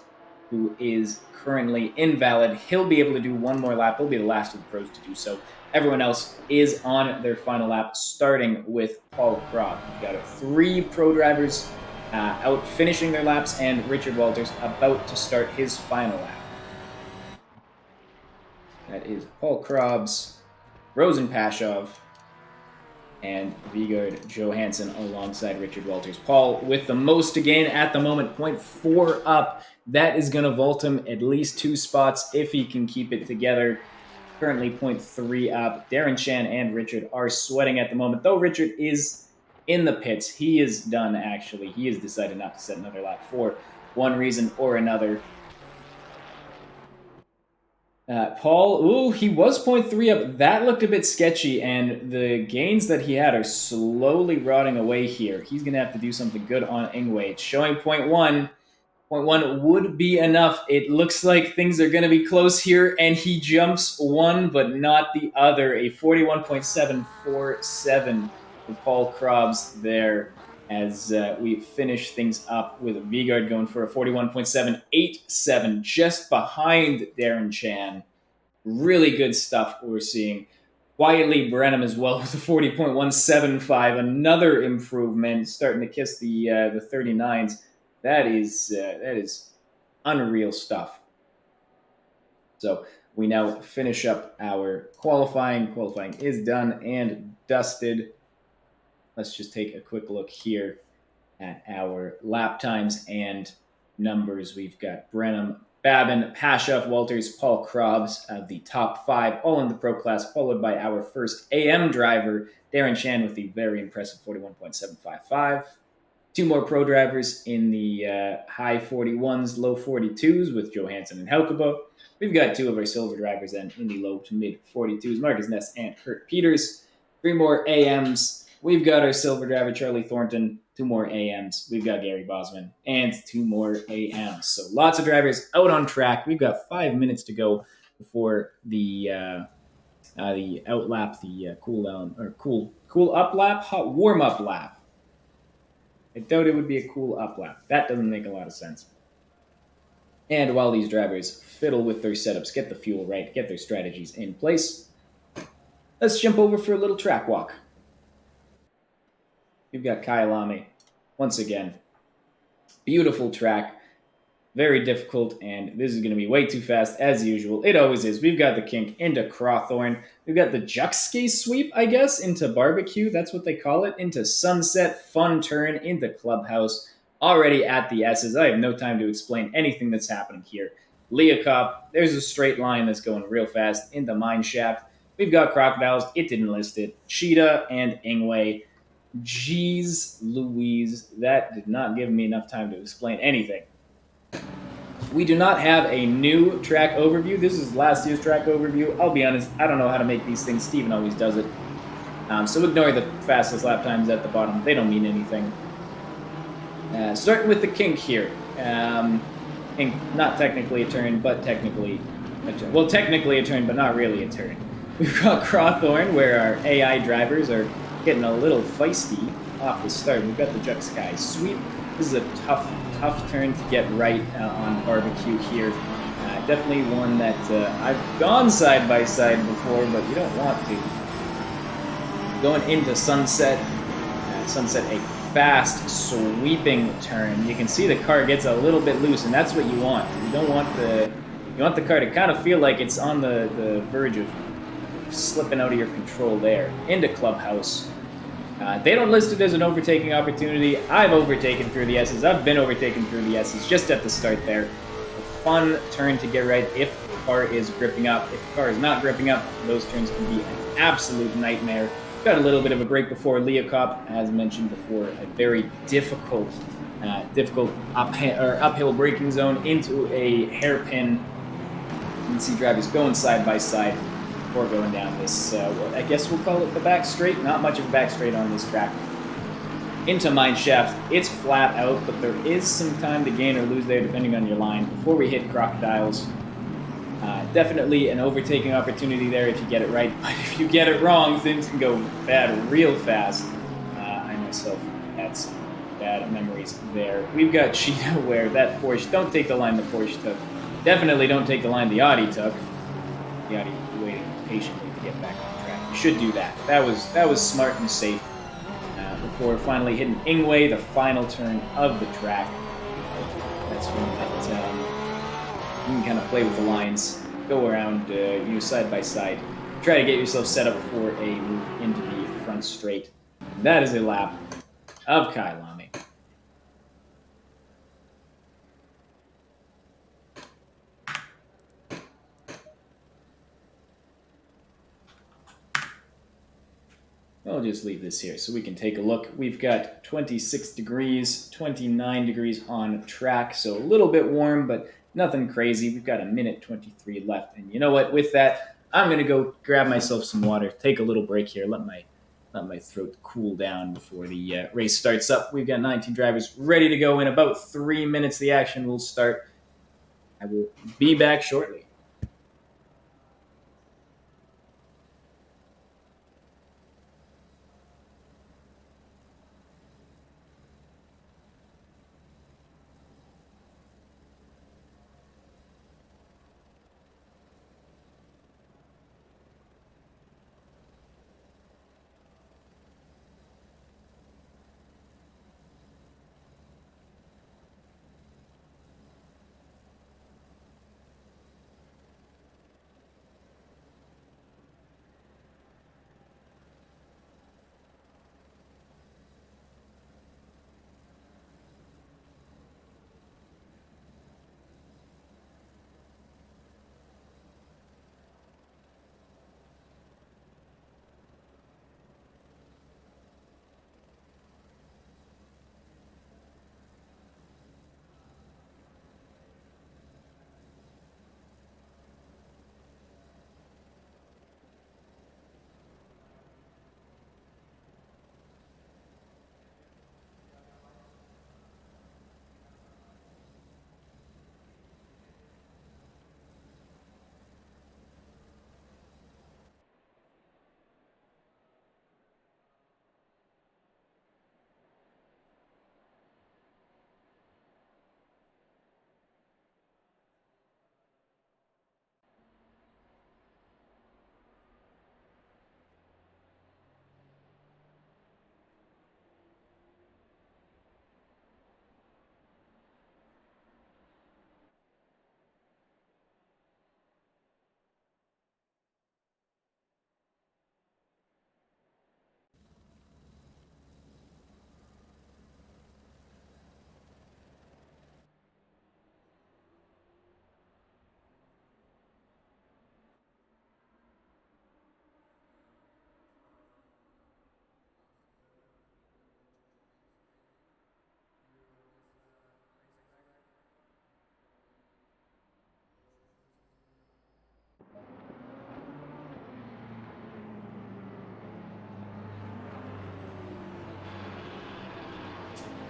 who is currently invalid. He'll be able to do one more lap. He'll be the last of the pros to do so. Everyone else is on their final lap, starting with Paul Kropp. We've got 3 pro drivers out finishing their laps, and Richard Walters about to start his final lap. That is Paul Krobbs, Rosen Pashov, and Vigard Johansson alongside Richard Walters. Paul with the most to gain at the moment, 0.4 up. That is going to vault him at least 2 spots if he can keep it together. Currently 0.3 up. Darren Chan and Richard are sweating at the moment, though Richard is in the pits. He is done, actually. He has decided not to set another lap for one reason or another. Paul, he was 0.3 up. That looked a bit sketchy, and the gains that he had are slowly rotting away here. He's going to have to do something good on Ingwe. It's showing 0.1. 0.1 would be enough. It looks like things are going to be close here, and he jumps one but not the other. A 41.747 for Paul Krobbs there as we finish things up with Vigard going for a 41.787 just behind Darren Chan. Really good stuff we're seeing. Quietly Brenham as well with a 40.175, another improvement, starting to kiss the 39s. That is unreal stuff. So we now finish up our qualifying. Qualifying is done and dusted. Let's just take a quick look here at our lap times and numbers. We've got Brenham, Babin, Pashov, Walters, Paul Krobbs of the top 5, all in the pro class, followed by our first AM driver, Darren Chan, with the very impressive 41.755. 2 more pro drivers in the high 41s, low 42s with Johansson and Helkebo. We've got 2 of our silver drivers then in the low to mid 42s, Marcus Ness and Kurt Peters. 3 more AMs. We've got our silver driver, Charlie Thornton. 2 more AMs. We've got Gary Bosman. And 2 more AMs. So lots of drivers out on track. We've got 5 minutes to go before the outlap, the cool up lap, hot warm up lap. I doubt it would be a cool up lap. That doesn't make a lot of sense. And while these drivers fiddle with their setups, get the fuel right, get their strategies in place, let's jump over for a little track walk. We've got KYALAMI once again. Beautiful track. Very difficult, and this is going to be way too fast, as usual. It always is. We've got the kink into Crawthorne. We've got the Juxskay sweep, I guess, into Barbecue. That's what they call it. Into Sunset, fun turn, into Clubhouse. Already at the S's. I have no time to explain anything that's happening here. Leocop, there's a straight line that's going real fast into Mineshaft. We've got Crocodiles. It didn't list it. Cheetah and Ingwe. Jeez Louise, that did not give me enough time to explain anything. We do not have a new track overview. This is last year's track overview. I'll be honest, I don't know how to make these things. Steven always does it. So ignore the fastest lap times at the bottom. They don't mean anything. Starting with the kink here. Not technically a turn, but technically a turn. Well, technically a turn, but not really a turn. We've got Crawthorne, where our AI drivers are getting a little feisty off the start. We've got the Juxskay sweep. This is a tough turn to get right on Barbecue here. Definitely one that I've gone side by side before, but you don't want to. Going into Sunset. Sunset, a fast sweeping turn. You can see the car gets a little bit loose, and that's what you want. You don't want the You want the car to kind of feel like it's on the verge of slipping out of your control there into Clubhouse. They don't list it as an overtaking opportunity. I've overtaken through the S's. I've been overtaken through the S's just at the start there. A fun turn to get right if the car is gripping up. If the car is not gripping up, those turns can be an absolute nightmare. Got a little bit of a break before Leocop, as mentioned before, a very difficult uphill braking zone into a hairpin. You can see drivers going side by side before going down this, I guess we'll call it the back straight. Not much of a back straight on this track. Into mine shaft, it's flat out, but there is some time to gain or lose there depending on your line before we hit crocodiles. Definitely an overtaking opportunity there if you get it right, but if you get it wrong, things can go bad real fast. I myself had some bad memories there. We've got Cheetah where that Porsche, don't take the line the Porsche took. Definitely don't take the line the Audi took. The Audi waiting patiently to get back on track. You should do that. That was smart and safe. Before finally hitting Ingway, the final turn of the track. That's when you can kind of play with the lines, go around side by side, try to get yourself set up for a move into the front straight. That is a lap of KYALAMI. I'll just leave this here so we can take a look. We've got 26 degrees, 29 degrees on track, so a little bit warm, but nothing crazy. We've got a minute 23 left, and you know what? With that, I'm gonna go grab myself some water, take a little break here, let my throat cool down before the race starts up. We've got 19 drivers ready to go. In about 3 minutes, the action will start. I will be back shortly.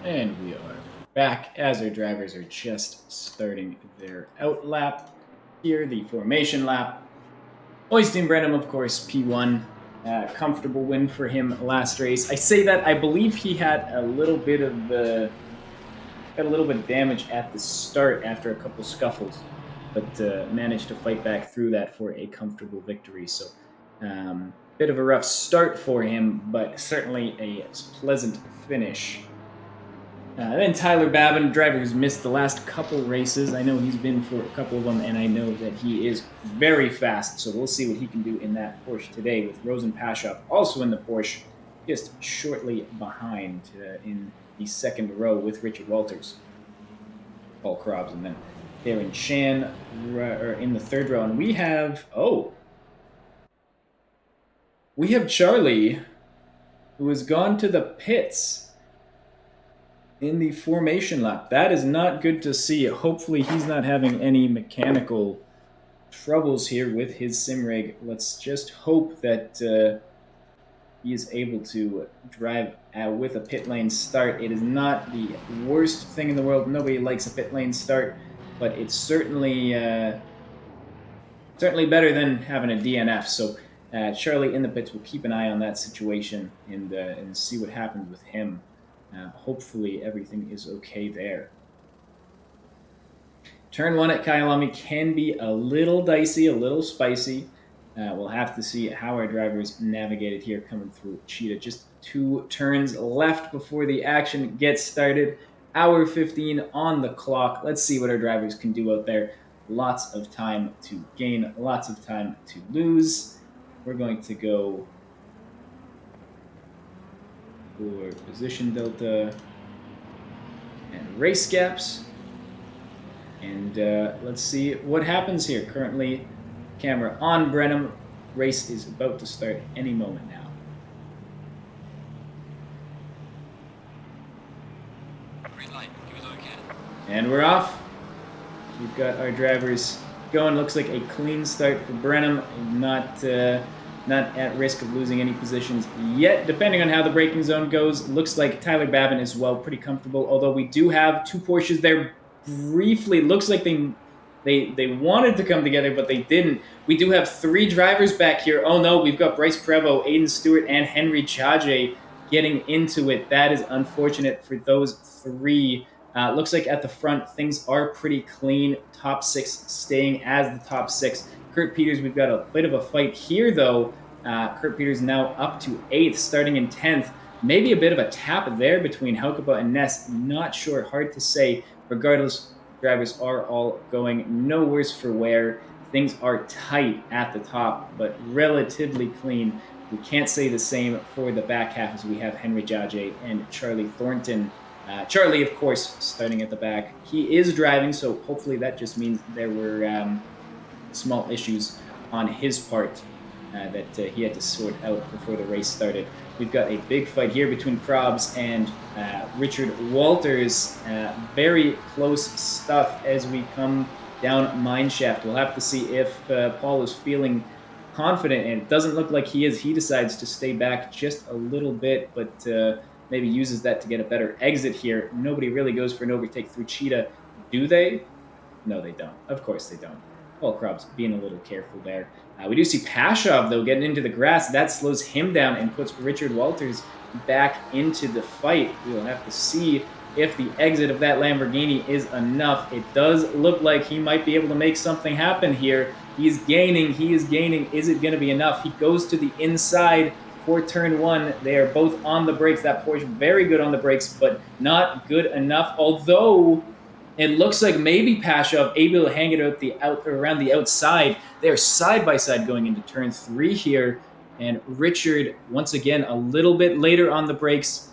And we are back as our drivers are just starting their out lap. Here, the formation lap. Oystein Brenham, of course, P1. Comfortable win for him last race. I say that I believe he had a little bit of damage at the start after a couple scuffles, but managed to fight back through that for a comfortable victory. So, bit of a rough start for him, but certainly a pleasant finish. Then Tyler Babin, driver who's missed the last couple races. I know he's been for a couple of them, and I know that he is very fast. So we'll see what he can do in that Porsche today with Rosen Pashoff also in the Porsche, just shortly behind in the second row with Richard Walters, Paul Krobs, and then Darren Chan in the third row. And we have Charlie, who has gone to the pits in the formation lap. That is not good to see. Hopefully he's not having any mechanical troubles here with his sim rig. Let's just hope that he is able to drive with a pit lane start. It is not the worst thing in the world. Nobody likes a pit lane start, but it's certainly better than having a DNF. So Charlie in the pits will keep an eye on that situation and see what happens with him. Hopefully everything is okay there. Turn 1 at KYALAMI can be a little dicey, a little spicy. We'll have to see how our drivers navigate it here coming through Cheetah. Just 2 turns left before the action gets started. Hour 15 on the clock. Let's see what our drivers can do out there. Lots of time to gain, lots of time to lose. We're going to go for position delta and race gaps. And let's see what happens here. Currently, camera on Brenham. Race is about to start any moment now.
Green light. Give it okay.
And we're off. We've got our drivers going. Looks like a clean start for Brenham. Not at risk of losing any positions yet, depending on how the braking zone goes. Looks like Tyler Babin as well, pretty comfortable. Although we do have 2 Porsches there briefly. Looks like they wanted to come together, but they didn't. We do have 3 drivers back here. Oh no, we've got Bryce Prevost, Aiden Stewart, and Henry Chaje getting into it. That is unfortunate for those 3. Looks like at the front, things are pretty clean. Top 6 staying as the top 6. Kurt Peters, we've got a bit of a fight here, though. Kurt Peters now up to 8th, starting in 10th. Maybe a bit of a tap there between Helkaba and Ness. Not sure, hard to say. Regardless, drivers are all going no worse for wear. Things are tight at the top, but relatively clean. We can't say the same for the back half as we have Henry Jaje and Charlie Thornton. Charlie, of course, starting at the back. He is driving, so hopefully that just means there were small issues on his part that he had to sort out before the race started. We've got a big fight here between Krobs and Richard Walters. Very close stuff as we come down mineshaft. We'll have to see if Paul is feeling confident, and it doesn't look like he is. He decides to stay back just a little bit, but maybe uses that to get a better exit here. Nobody really goes for an overtake through Cheetah, do they? No, they don't. Of course they don't. Paul Krobs being a little careful there. We do see Pashov, though, getting into the grass. That slows him down and puts Richard Walters back into the fight. We will have to see if the exit of that Lamborghini is enough. It does look like he might be able to make something happen here. He is gaining. Is it going to be enough? He goes to the inside for turn 1. They are both on the brakes. That Porsche very good on the brakes, but not good enough. Although it looks like maybe Pashov able to hang it around the outside. They're side by side going into turn 3 here. And Richard, once again, a little bit later on the brakes.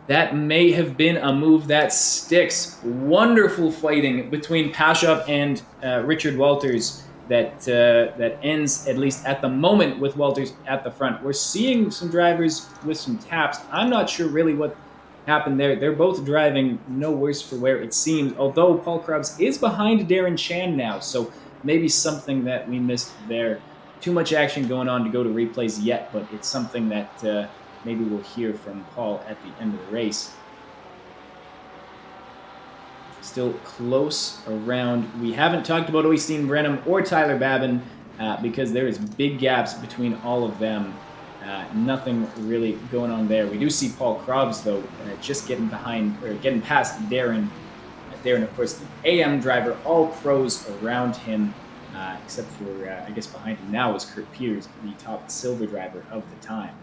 That may have been a move that sticks. Wonderful fighting between Pashov and Richard Walters that ends, at least at the moment, with Walters at the front. We're seeing some drivers with some taps. I'm not sure really what happened there. They're both driving no worse for wear, it seems, although Paul Krobs is behind Darren Chan now, so maybe something that we missed there. Too much action going on to go to replays yet, but it's something that maybe we'll hear from Paul at the end of the race. Still close around. We haven't talked about Oystein Brenham or Tyler Babin because there is big gaps between all of them. Nothing really going on there. We do see Paul Krobs, though, just getting past Darren. Darren, of course, the AM driver, all pros around him, except for, I guess, behind him now is Kurt Peters, the top silver driver of the time.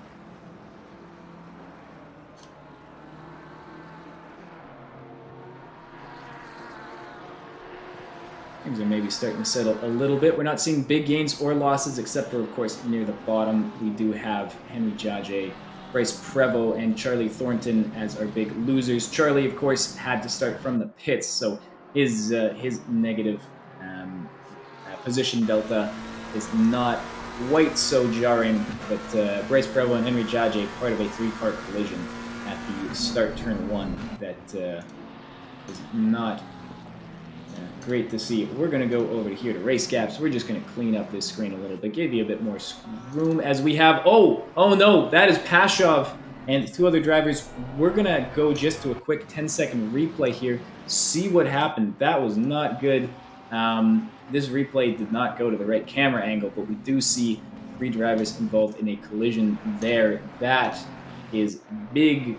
Things are maybe starting to settle a little bit. We're not seeing big gains or losses, except for, of course, near the bottom. We do have Henry Jage, Bryce Prevost, and Charlie Thornton as our big losers. Charlie, of course, had to start from the pits, so his negative position delta is not quite so jarring. But Bryce Prevost and Henry Jage, part of a three-car collision at the start turn 1 that is not great to see. We're going to go over to here to race gaps. We're just going to clean up this screen a little bit, give you a bit more room as we have... Oh no, that is Pashov and 2 other drivers. We're going to go just to a quick 10-second replay here, see what happened. That was not good. This replay did not go to the right camera angle, but we do see 3 drivers involved in a collision there. That is big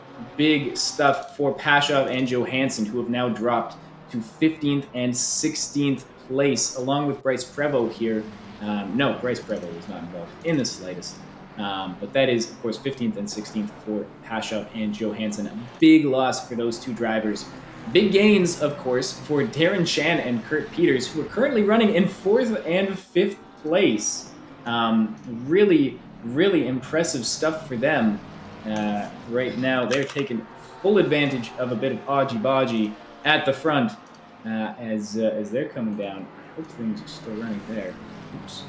stuff for Pashov and Johansson, who have now dropped to 15th and 16th place, along with Bryce Prevost here. No, Bryce Prevost was not involved in the slightest. But that is, of course, 15th and 16th for Pashov and Johansson. A big loss for those 2 drivers. Big gains, of course, for Darren Chan and Kurt Peters, who are currently running in 4th and 5th place. Really impressive stuff for them. Right now, they're taking full advantage of a bit of Aji-Baji at the front as they're coming down. I hope things are still running there. Oops.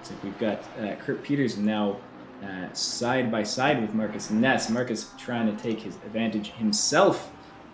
So we've got Kurt Peters now side by side with Marcus Ness. Marcus trying to take his advantage himself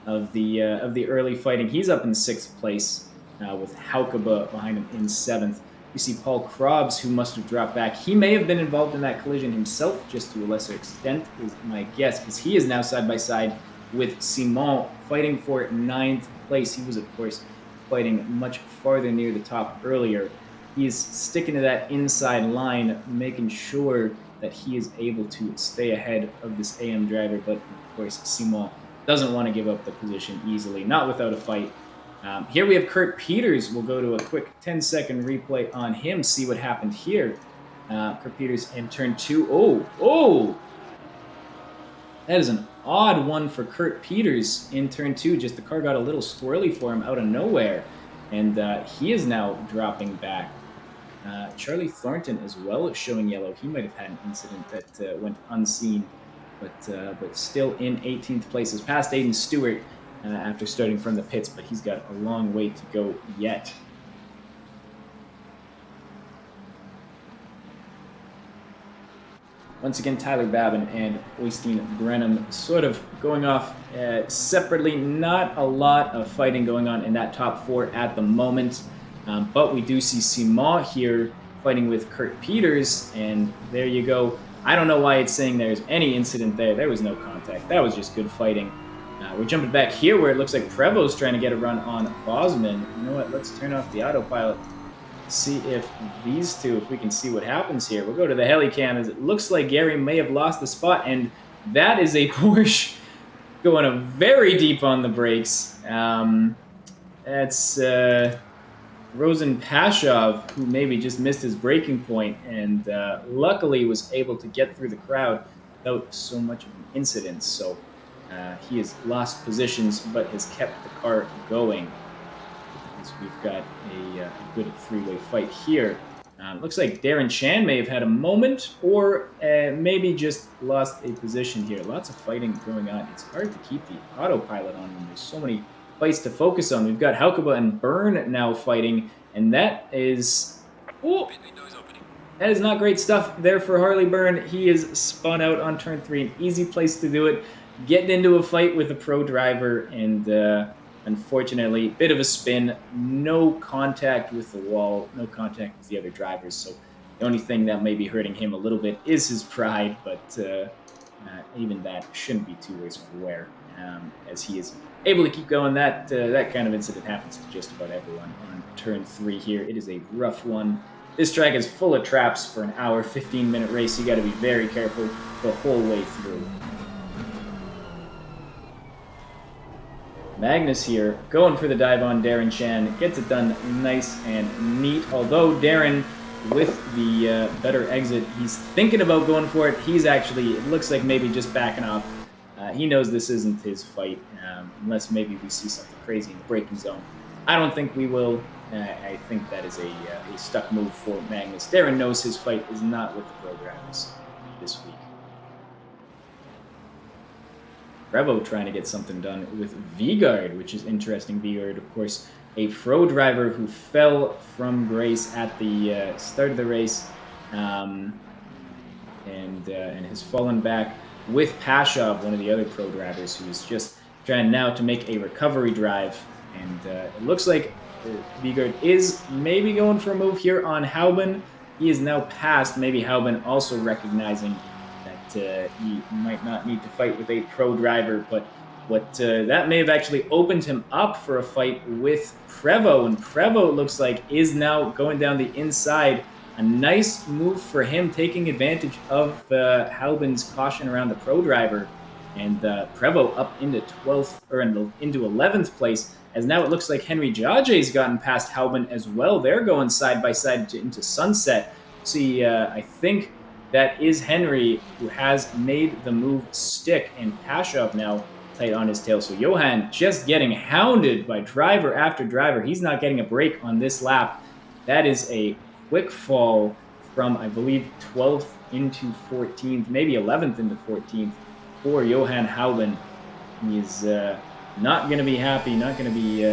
of the early fighting. He's up in 6th place with Haukeba behind him in 7th. You see Paul Krobs, who must have dropped back. He may have been involved in that collision himself, just to a lesser extent, is my guess, because he is now side by side with Simon, fighting for 9th place. He was, of course, fighting much farther near the top earlier. He is sticking to that inside line, making sure that he is able to stay ahead of this AM driver, but, of course, Simon doesn't want to give up the position easily, not without a fight. Here we have Kurt Peters. We'll go to a quick 10-second replay on him, see what happened here. Kurt Peters in turn 2. Oh! That is an odd one for Kurt Peters in turn 2. Just the car got a little squirrely for him out of nowhere. And he is now dropping back. Charlie Thornton as well showing yellow. He might have had an incident that went unseen, but still in 18th place. Is past Aiden Stewart after starting from the pits, but he's got a long way to go yet. Once again, Tyler Babin and Oystein Brenham sort of going off separately. Not a lot of fighting going on in that top 4 at the moment. But we do see Simon here fighting with Kurt Peters, and there you go. I don't know why it's saying there's any incident there. There was no contact. That was just good fighting. We're jumping back here where it looks like Prevost's trying to get a run on Bosman. You know what? Let's turn off the autopilot. See if these two, if we can see what happens here. We'll go to the helicam as it looks like Gary may have lost the spot, and that is a Porsche going very deep on the brakes. That's Rosen Pashov, who maybe just missed his braking point and luckily was able to get through the crowd without so much of an incident. So he has lost positions but has kept the car going. As we've got a good 3-way fight here. Looks like Darren Chan may have had a moment or maybe just lost a position here. Lots of fighting going on. It's hard to keep the autopilot on when there's so many fights to focus on. We've got Haukeba and Byrne now fighting, and that is... Oh, that is not great stuff there for Harley Byrne. He is spun out on turn 3, an easy place to do it. Getting into a fight with a pro driver, and unfortunately, bit of a spin, no contact with the wall, no contact with the other drivers. So the only thing that may be hurting him a little bit is his pride, but even that shouldn't be too worse for wear, as he is able to keep going. That kind of incident happens to just about everyone on turn 3 here. It is a rough one. This track is full of traps for an hour, 15-minute race. You got to be very careful the whole way through. Magnus here, going for the dive on Darren Chan. Gets it done nice and neat. Although Darren with the better exit. He's thinking about going for it. He's actually, it looks like maybe just backing off. He knows this isn't his fight, unless maybe we see something crazy in the braking zone. I don't think we will. I think that is a stuck move for Magnus. Darren knows his fight is not with the programmers this week. Revo trying to get something done with Vigard, which is interesting. Vigard, of course, a pro driver who fell from grace at the start of the race, and has fallen back with Pashov, one of the other pro drivers, who is just trying now to make a recovery drive. And it looks like Vigard is maybe going for a move here on Hauben. He is now past. Maybe Hauben also recognizing that he might not need to fight with a pro driver, but that may have actually opened him up for a fight with Prevo, and Prevo, it looks like, is now going down the inside. A nice move for him, taking advantage of Hauben's caution around the pro driver, and Prevo up into 12th or into 11th place. As now it looks like Henry Jage's gotten past Hauben as well. They're going side by side into sunset. See, I think that is Henry, who has made the move stick, and Pashov now tight on his tail. So Johan just getting hounded by driver after driver. He's not getting a break on this lap. That is a quick fall from, I believe, 12th into 14th, maybe 11th into 14th for Johan Hauben. He is not going to be happy, not going to be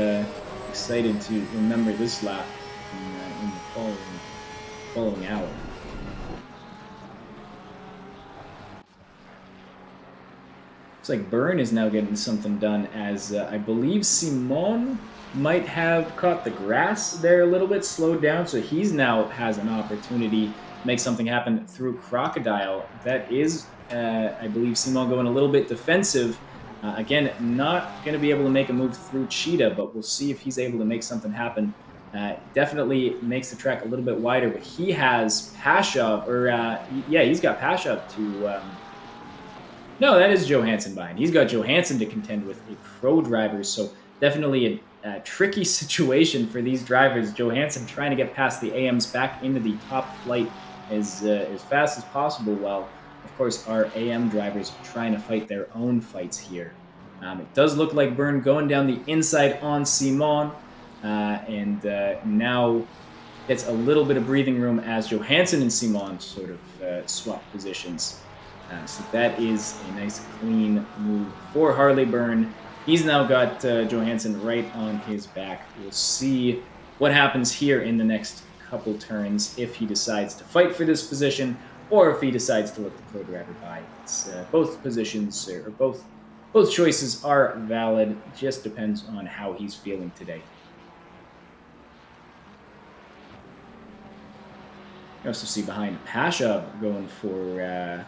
excited to remember this lap in the following hour. Looks like Byrne is now getting something done, as I believe Simon might have caught the grass there a little bit, slowed down, so he's now has an opportunity to make something happen through Crocodile. That is, I believe, Simon going a little bit defensive. Again, not going to be able to make a move through Cheetah, but we'll see if he's able to make something happen. Definitely makes the track a little bit wider, but he has Pashov, or yeah, he's got Pashov to... No, that is Johansson behind. He's got Johansson to contend with, a pro driver, so definitely a tricky situation for these drivers. Johansson trying to get past the AMs back into the top flight as fast as possible, while, of course, our AM drivers trying to fight their own fights here. It does look like Byrne going down the inside on Simon, and now gets a little bit of breathing room as Johansson and Simon sort of swap positions. So that is a nice clean move for Harley Byrne. He's now got Johansson right on his back. We'll see what happens here in the next couple turns if he decides to fight for this position or if he decides to let the pro driver by. It's both positions, or both choices are valid. Just depends on how he's feeling today. You also see behind Pasha going for a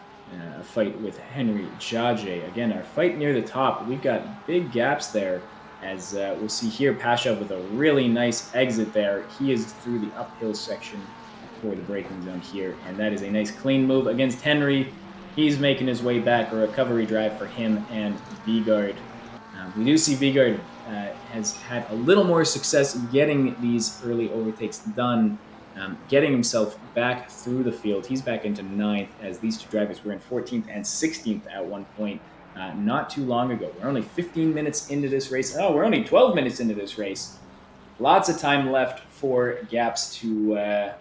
fight with Henry Jage. Again, our fight near the top, we've got big gaps there, as we'll see here, Pasha with a really nice exit there. He is through the uphill section for the braking zone here, and that is a nice clean move against Henry. He's making his way back, a recovery drive for him and Vigard. We do see Vigard has had a little more success getting these early overtakes done, getting himself back through the field. He's back into 9th, as these two drivers were in 14th and 16th at one point not too long ago. We're only 15 minutes into this race. Oh, we're only 12 minutes into this race. Lots of time left for gaps to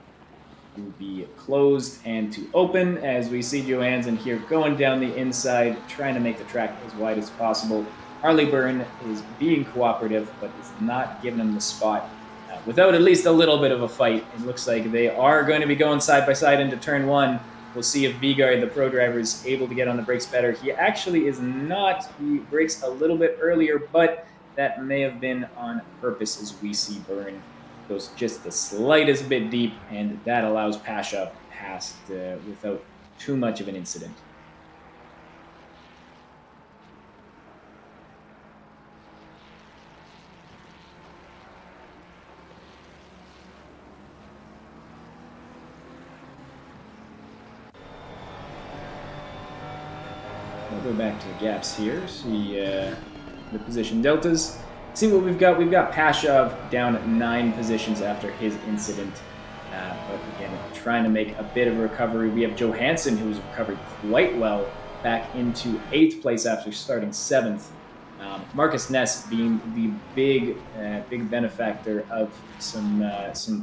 be closed and to open, as we see Johansson here going down the inside, trying to make the track as wide as possible. Harley Byrne is being cooperative, but is not giving him the spot. Without at least a little bit of a fight, it looks like they are going to be going side by side into turn 1. We'll see if Vigard, the pro driver, is able to get on the brakes better. He actually is not. He brakes a little bit earlier, but that may have been on purpose, as we see Byrne goes just the slightest bit deep, and that allows Pasha past without too much of an incident. We'll go back to the gaps here, see the position deltas. See what we've got. We've got Pasha down 9 positions after his incident. But again, trying to make a bit of a recovery. We have Johansson, who's recovered quite well back into 8th place after starting 7th. Marcus Ness being the big benefactor of some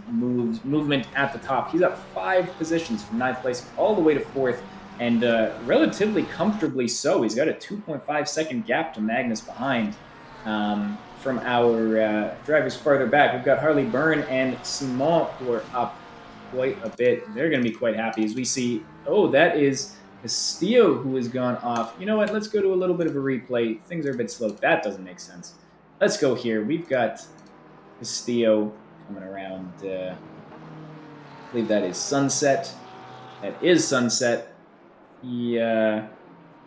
movement at the top. He's up 5 positions from 9th place all the way to 4th, and relatively comfortably so. He's got a 2.5 second gap to Magnus behind. From our drivers farther back, we've got Harley Byrne and Simon, who are up quite a bit. They're going to be quite happy as we see, oh, that is Castillo who has gone off. You know what? Let's go to a little bit of a replay. Things are a bit slow. That doesn't make sense. Let's go here. We've got Castillo coming around. I believe that is Sunset. That is Sunset. He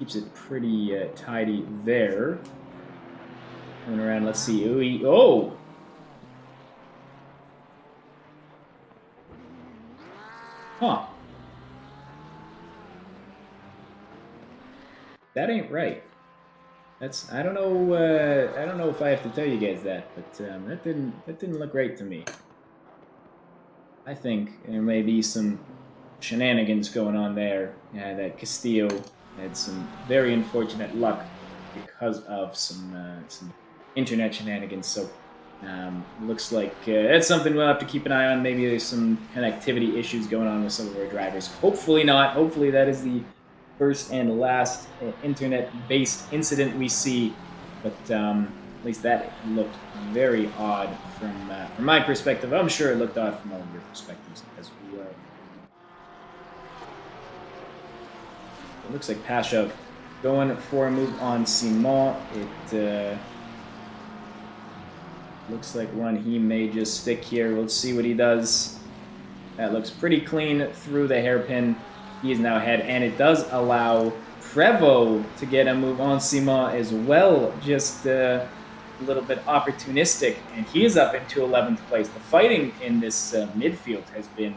keeps it pretty tidy there. Coming around, let's see. Oh! Huh. That ain't right. That's I don't know if I have to tell you guys that, but that didn't look right to me. I think there may be some shenanigans going on there. That Castillo had some very unfortunate luck because of some internet shenanigans. So looks like that's something we'll have to keep an eye on. Maybe there's some connectivity issues going on with some of our drivers. Hopefully not. Hopefully that is the first and last internet-based incident we see. But at least that looked very odd from my perspective. I'm sure it looked odd from all of your perspectives as well. It looks like Pashov going for a move on Simon. It looks like one he may just stick here. Let's see what he does. That looks pretty clean through the hairpin. He is now ahead, and it does allow Prevost to get a move on Simon as well. Just a little bit opportunistic, and he is up into 11th place. The fighting in this midfield has been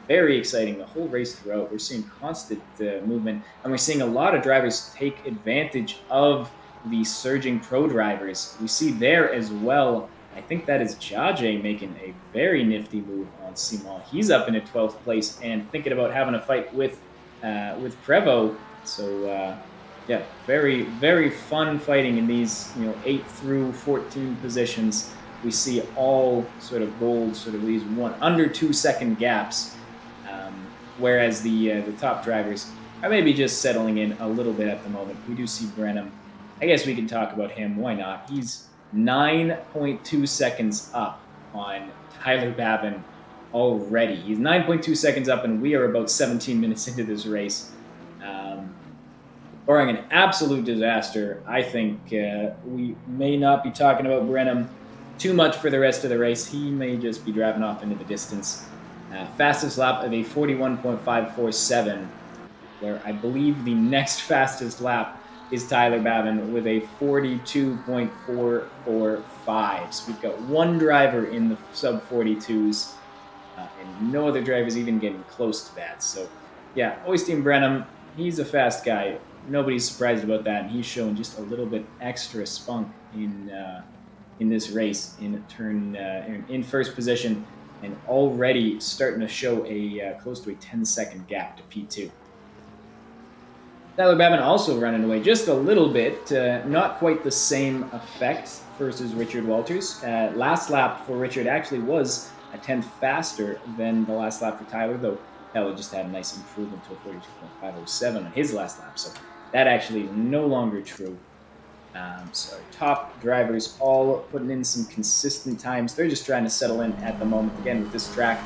very exciting the whole race throughout. We're seeing constant movement, and we're seeing a lot of drivers take advantage of the surging pro drivers. We see there as well, I think that is Jaje making a very nifty move on Simon. He's up into 12th place and thinking about having a fight with Prevost. So yeah, very, very fun fighting in these 8 through 14 positions. We see all sort of gold, sort of these under 2 second gaps, whereas the top drivers are maybe just settling in a little bit at the moment. We do see Brenham. I guess we can talk about him. Why not? He's 9.2 seconds up on Tyler Babin already. He's 9.2 seconds up, and we are about 17 minutes into this race. Barring an absolute disaster, I think we may not be talking about Brenham too much for the rest of the race. He may just be driving off into the distance. Fastest lap of a 41.547, where I believe the next fastest lap is Tyler Babin with a 42.445. So we've got one driver in the sub-42s, and no other drivers even getting close to that. So, yeah, Oystein Brenham, he's a fast guy. Nobody's surprised about that, and he's showing just a little bit extra spunk in this race in first position, and already starting to show a close to a 10-second gap to P2. Tyler Babin also running away just a little bit, not quite the same effect versus Richard Walters. Last lap for Richard actually was a 10th faster than the last lap for Tyler, though Tyler just had a nice improvement to a 42.507 on his last lap, so that actually is no longer true. So our top drivers all putting in some consistent times. They're just trying to settle in at the moment. Again, with this track,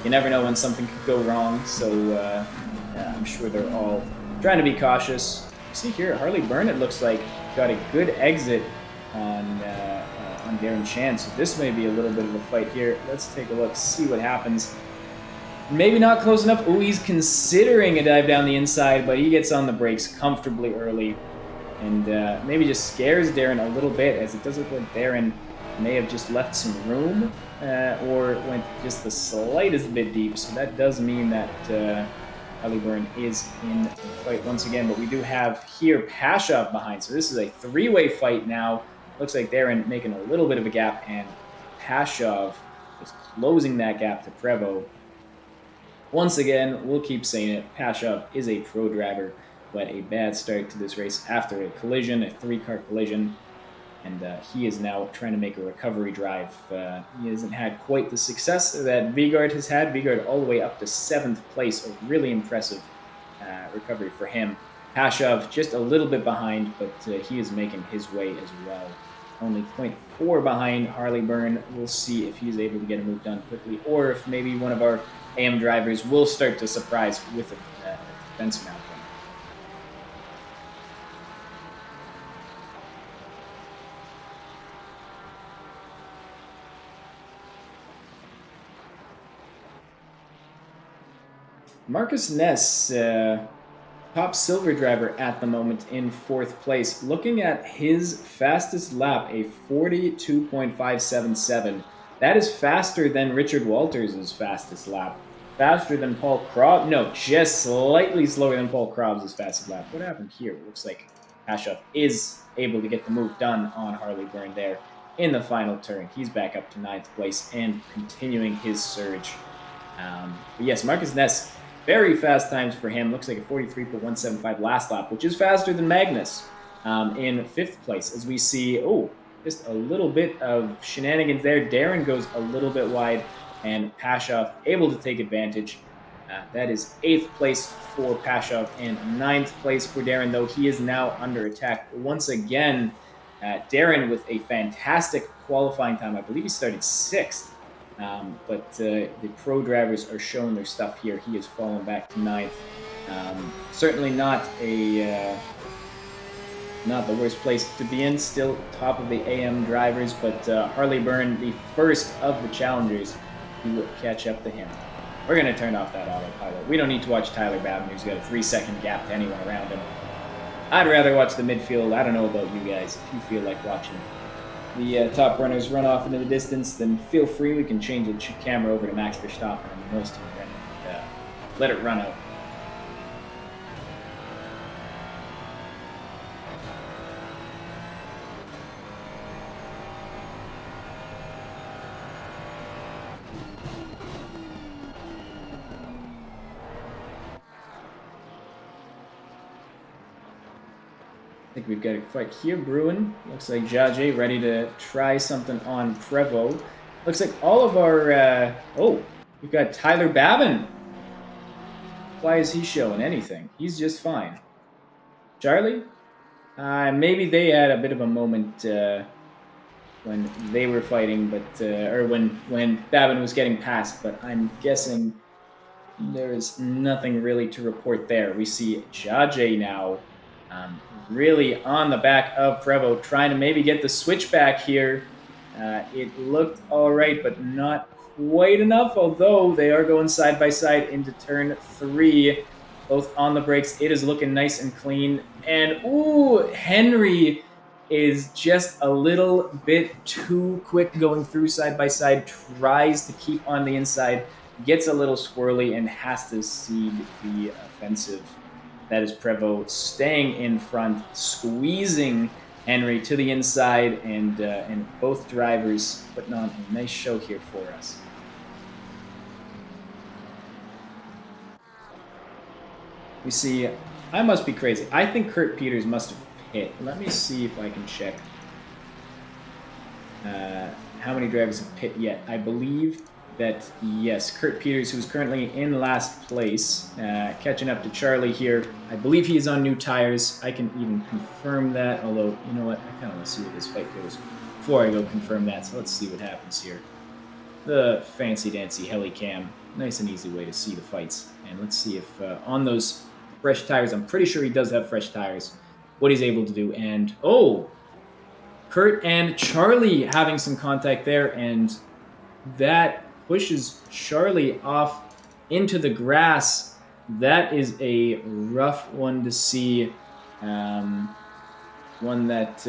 you never know when something could go wrong, so I'm sure they're all trying to be cautious. See here, Harley Byrne, it looks like, got a good exit on Darren Chan, so this may be a little bit of a fight here. Let's take a look, see what happens. Maybe not close enough. Oh, he's considering a dive down the inside, but he gets on the brakes comfortably early, and maybe just scares Darren a little bit, as it does look like Darren may have just left some room or went just the slightest bit deep, so that does mean that Harley Byrne is in the fight once again, but we do have here Pashov behind, so this is a three-way fight now. Looks like Darren making a little bit of a gap, and Pashov is closing that gap to Prevost. Once again, we'll keep saying it, Pashov is a pro driver, but a bad start to this race after a collision, a three-car collision, and he is now trying to make a recovery drive. He hasn't had quite the success that Vigard has had. Vigard all the way up to 7th place, a really impressive recovery for him. Pashov just a little bit behind, but he is making his way as well. Only 0.4 behind Harley Byrne. We'll see if he's able to get a move done quickly, or if maybe one of our AM drivers will start to surprise with a defensive outcome. Marcus Ness, top silver driver at the moment in 4th place. Looking at his fastest lap, a 42.577. That is faster than Richard Walters' fastest lap. Faster than Paul Krobs. No, just slightly slower than Paul Krobs' fastest lap. What happened here? It looks like Pashov is able to get the move done on Harley Byrne there in the final turn. He's back up to 9th place and continuing his surge. But yes, Marcus Ness, very fast times for him. Looks like a 43.175 last lap, which is faster than Magnus in 5th place. As we see, just a little bit of shenanigans there. Darren goes a little bit wide, and Pashov able to take advantage. That is 8th place for Pashov and 9th place for Darren, though he is now under attack once again. Darren with a fantastic qualifying time. I believe he started 6th. But the pro drivers are showing their stuff here. He has fallen back to 9th. Certainly not not the worst place to be in. Still top of the AM drivers, but Harley Byrne, the first of the challengers, who will catch up to him. We're going to turn off that autopilot. We don't need to watch Tyler Babin, who's got a 3-second gap to anyone around him. I'd rather watch the midfield. I don't know about you guys. If you feel like watching the top runners run off into the distance, then feel free. We can change the camera over to Max Verstappen on the nose team and let it run out. I think we've got a fight here brewing. Looks like Jajay ready to try something on Prevo. Looks like all of our... we've got Tyler Babin. Why is he showing anything? He's just fine. Charlie? Maybe they had a bit of a moment when they were fighting, but or when Babin was getting past, but I'm guessing there is nothing really to report there. We see Jajay now really on the back of Prevo, trying to maybe get the switchback here. It looked all right, but not quite enough, although they are going side by side into turn 3, both on the brakes. It is looking nice and clean. And, Henry is just a little bit too quick going through side by side, tries to keep on the inside, gets a little squirrely, and has to cede the offensive. That is Prevo staying in front, squeezing Henry to the inside, and both drivers putting on a nice show here for us. We see, I must be crazy. I think Kurt Peters must have hit. Let me see if I can check how many drivers have pit yet. I believe that, yes, Kurt Peters, who's currently in last place, catching up to Charlie here. I believe he is on new tires. I can even confirm that, although, you know what, I kind of want to see where this fight goes before I go confirm that, so let's see what happens here. The fancy-dancy heli-cam, nice and easy way to see the fights. And let's see if on those fresh tires, I'm pretty sure he does have fresh tires, what he's able to do. And, Kurt and Charlie having some contact there, and that pushes Charlie off into the grass. That is a rough one to see. One that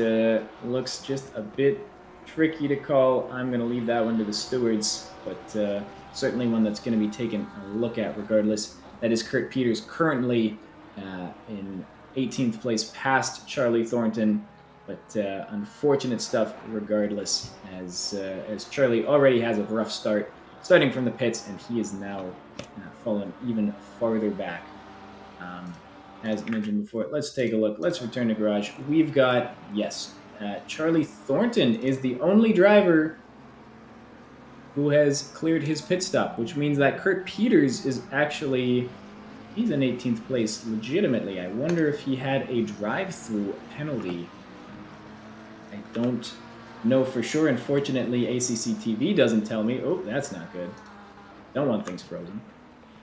looks just a bit tricky to call. I'm going to leave that one to the stewards, but certainly one that's going to be taken a look at regardless. That is Kurt Peters, currently in 18th place past Charlie Thornton, but unfortunate stuff regardless, as Charlie already has a rough start. starting from the pits, and he is now fallen even farther back. As mentioned before, let's take a look. Let's return to garage. We've got, yes, Charlie Thornton is the only driver who has cleared his pit stop, which means that Kurt Peters is actually, he's in 18th place legitimately. I wonder if he had a drive-through penalty. I don't know for sure. Unfortunately, ACC TV doesn't tell me. Oh, that's not good. Don't want things frozen.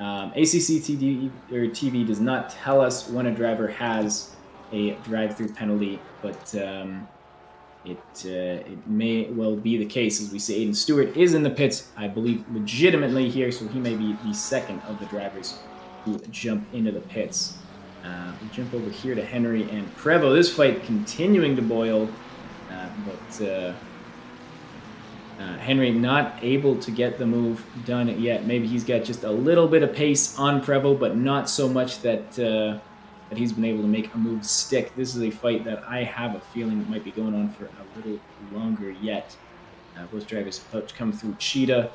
ACC TV does not tell us when a driver has a drive-through penalty, but it may well be the case. As we say, Aiden Stewart is in the pits, I believe, legitimately here, so he may be the second of the drivers to jump into the pits. We jump over here to Henry and Prevo. This fight continuing to boil, but Henry not able to get the move done yet. Maybe he's got just a little bit of pace on Prevo, but not so much that that he's been able to make a move stick. This is a fight that I have a feeling might be going on for a little longer yet. Both drivers about to come through Cheetah.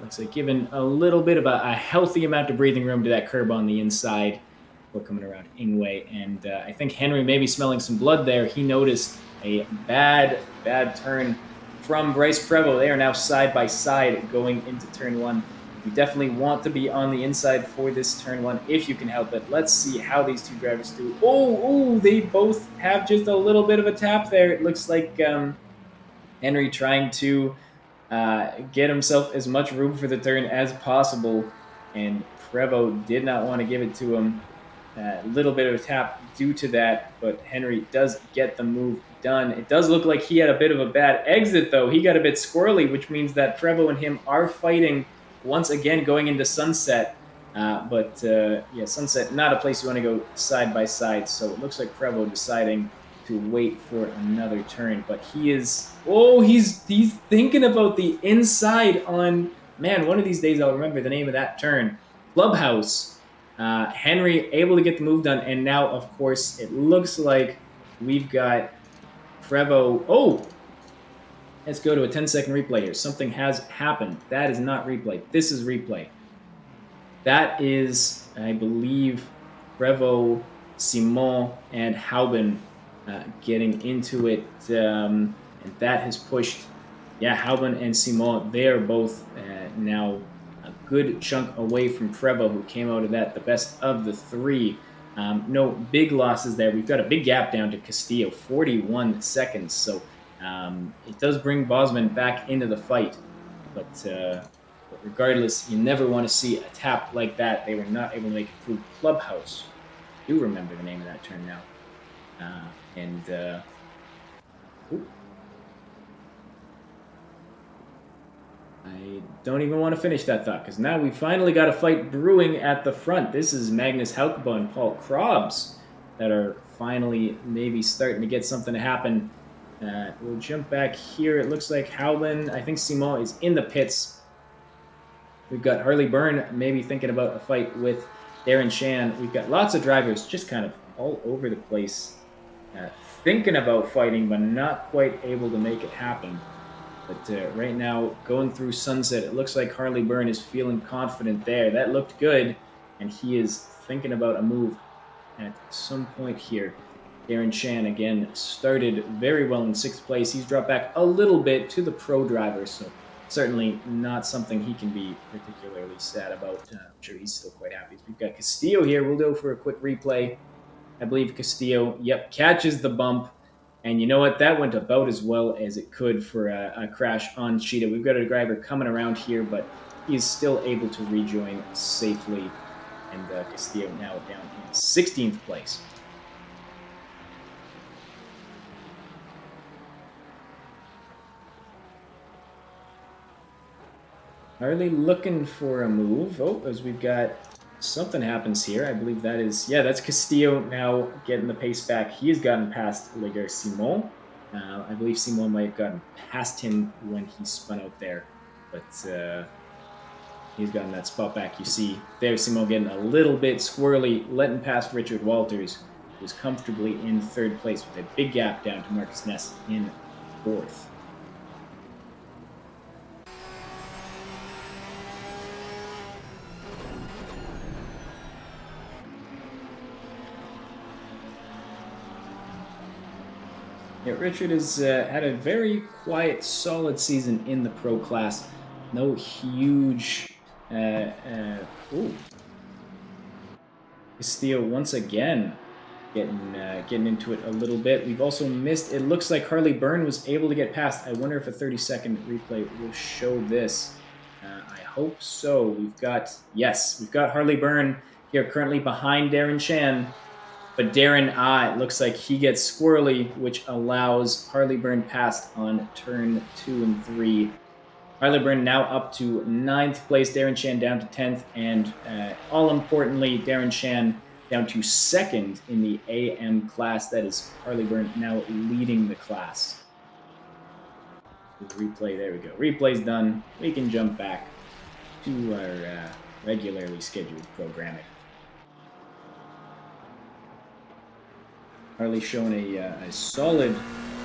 Looks like given a little bit of a healthy amount of breathing room to that curb on the inside. We're coming around Ingwe, and I think Henry may be smelling some blood there. He noticed a bad turn from Bryce Prevo. They are now side by side going into turn one. You definitely want to be on the inside for this turn one if you can help it. Let's see how these two drivers do. Oh, they both have just a little bit of a tap there. It looks like Henry trying to get himself as much room for the turn as possible, and Prevo did not want to give it to him. A little bit of a tap due to that, but Henry does get the move done. It does look like he had a bit of a bad exit, though. He got a bit squirrely, which means that Prevo and him are fighting once again going into Sunset. Yeah, Sunset, not a place you want to go side by side, so it looks like Prevo deciding to wait for another turn, but he is, he's thinking about the inside on, man, one of these days I'll remember the name of that turn, Clubhouse. Henry able to get the move done, and now, of course, it looks like we've got Prevo. Let's go to a 10-second replay here. Something has happened. That is not replay. This is replay. That is, I believe, Prevo, Simon, and Hauben getting into it, and that has pushed, Hauben and Simon, they are both now a good chunk away from Prevo, who came out of that the best of the three. No big losses there. We've got a big gap down to Castillo, 41 seconds. So it does bring Bosman back into the fight. But regardless, you never want to see a tap like that. They were not able to make it through Clubhouse. I do remember the name of that turn now. I don't even want to finish that thought, because now we finally got a fight brewing at the front. This is Magnus Haukebo and Paul Krobs that are finally maybe starting to get something to happen. We'll jump back here. It looks like Howland, I think Simon is in the pits. We've got Harley Byrne maybe thinking about a fight with Darren Shan. We've got lots of drivers just kind of all over the place thinking about fighting, but not quite able to make it happen. But right now, going through Sunset, it looks like Harley Byrne is feeling confident there. That looked good, and he is thinking about a move at some point here. Darren Shan, again, started very well in 6th place. He's dropped back a little bit to the pro driver, so certainly not something he can be particularly sad about. I'm sure he's still quite happy. We've got Castillo here. We'll go for a quick replay. I believe Castillo, catches the bump. And you know what? That went about as well as it could for a crash on Cheetah. We've got a driver coming around here, but he's still able to rejoin safely. And Castillo now down in 16th place. Harley looking for a move. As we've got something happens here. I believe that is, that's Castillo now getting the pace back. He has gotten past Legar Simon. I believe Simon might have gotten past him when he spun out there, but he's gotten that spot back. You see there Simon getting a little bit squirrely, letting past Richard Walters, who's comfortably in 3rd place with a big gap down to Marcus Ness in 4th. Yeah, Richard has had a very quiet, solid season in the pro class. No huge. Ooh, Castillo once again getting into it a little bit. We've also missed. It looks like Harley Byrne was able to get past. I wonder if a 30-second replay will show this. I hope so. We've got Harley Byrne here currently behind Darren Chan. But Darren, it looks like he gets squirrely, which allows Harley Byrne past on turn 2 and 3. Harley Byrne now up to 9th place, Darren Chan down to 10th, and all importantly, Darren Chan down to 2nd in the AM class. That is Harley Byrne now leading the class. Replay, there we go. Replay's done. We can jump back to our regularly scheduled programming. Harley showing a solid.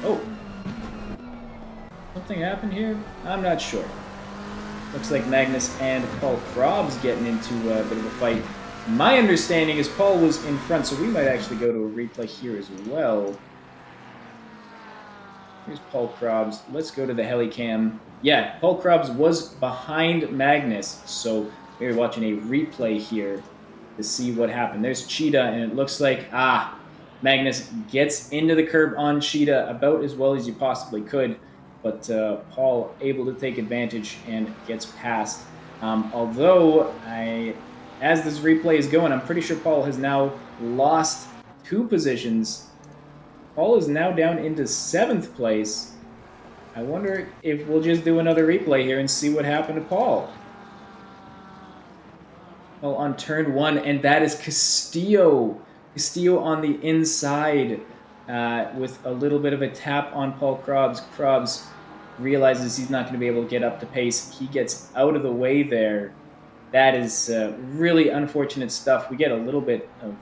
Oh, something happened here? I'm not sure. Looks like Magnus and Paul Krobs getting into a bit of a fight. My understanding is Paul was in front, so we might actually go to a replay here as well. Here's Paul Krobs. Let's go to the helicam. Yeah, Paul Krobs was behind Magnus, so we're watching a replay here to see what happened. There's Cheetah, and it looks like, Magnus gets into the curb on Cheetah about as well as you possibly could, but Paul able to take advantage and gets past. Although, as this replay is going, I'm pretty sure Paul has now lost 2 positions. Paul is now down into 7th place. I wonder if we'll just do another replay here and see what happened to Paul. Well, on turn 1, and that is Castillo. Castillo on the inside with a little bit of a tap on Paul Krobs. Krobs realizes he's not going to be able to get up to pace. He gets out of the way there. That is really unfortunate stuff. We get a little bit of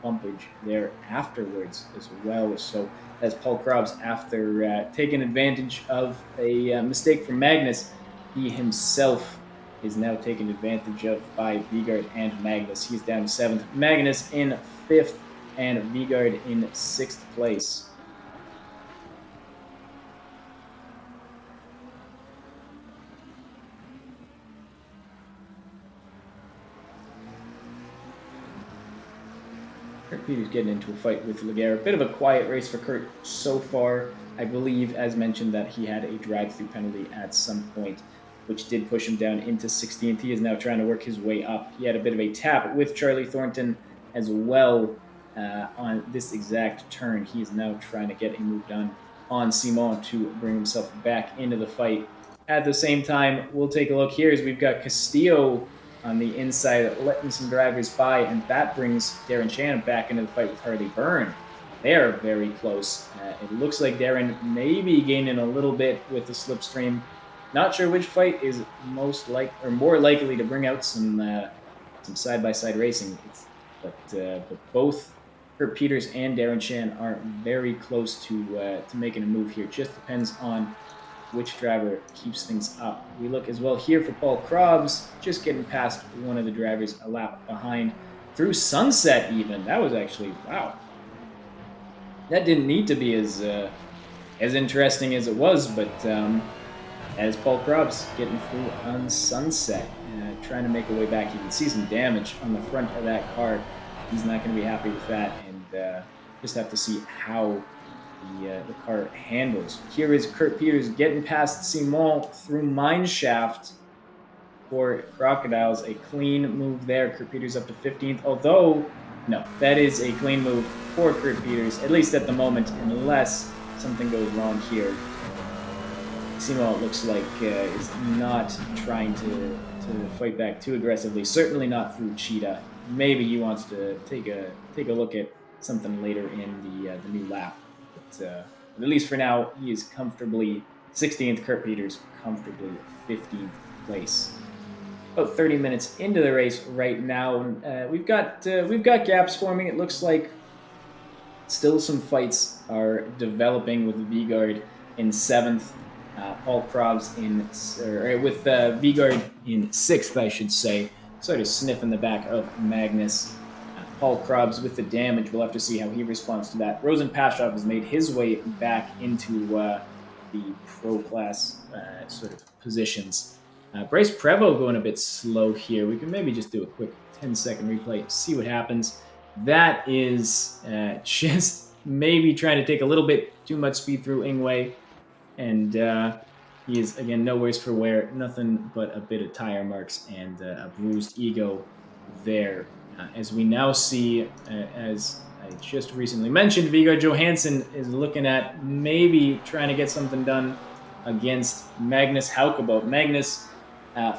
bumpage there afterwards as well. So as Paul Krobs, after taking advantage of a mistake from Magnus, he himself is now taken advantage of by Vigard and Magnus. He's down 7th. Magnus in 5th and Vigard in 6th place. Kurt Peters getting into a fight with Laguerre. Bit of a quiet race for Kurt so far. I believe, as mentioned, that he had a drive-through penalty at some point, which did push him down into 16th. He is now trying to work his way up. He had a bit of a tap with Charlie Thornton as well on this exact turn. He is now trying to get a move done on Simon to bring himself back into the fight. At the same time, we'll take a look here as we've got Castillo on the inside, letting some drivers by, and that brings Darren Chan back into the fight with Harley Byrne. They are very close. It looks like Darren may be gaining a little bit with the slipstream. Not sure which fight is more likely to bring out some side-by-side racing. But both Kurt Peters and Darren Chan are very close to making a move here. Just depends on which driver keeps things up. We look as well here for Paul Krobs, just getting past one of the drivers a lap behind through sunset even. That was actually, wow. That didn't need to be as interesting as it was, but as Paul Krobs getting through on sunset, trying to make a way back. You can see some damage on the front of that car. He's not going to be happy with that, and just have to see how the car handles. Here is Kurt Peters getting past Simon through Mineshaft for Crocodiles. A clean move there. Kurt Peters up to 15th, although, no, that is a clean move for Kurt Peters, at least at the moment, unless something goes wrong here. Simon, it looks like, is not trying to fight back too aggressively. Certainly not through Cheetah. Maybe he wants to take a look at something later in the new lap. But at least for now, he is comfortably 16th. Kurt Peters comfortably 15th place. About 30 minutes into the race right now, we've got gaps forming. It looks like still some fights are developing with Vigard in 7th. Paul Krobs with Vigard in 6th, I should say. Sort of sniffing the back of Magnus. Paul Krabs with the damage. We'll have to see how he responds to that. Rosen Pashov has made his way back into the pro class sort of positions. Bryce Prevost going a bit slow here. We can maybe just do a quick 10-second replay, see what happens. That is just maybe trying to take a little bit too much speed through Ingwe. And he is, again, no worse for wear. Nothing but a bit of tire marks and a bruised ego there. As we now see, as I just recently mentioned, Vigard Johansson is looking at maybe trying to get something done against Magnus Haukebout. Magnus,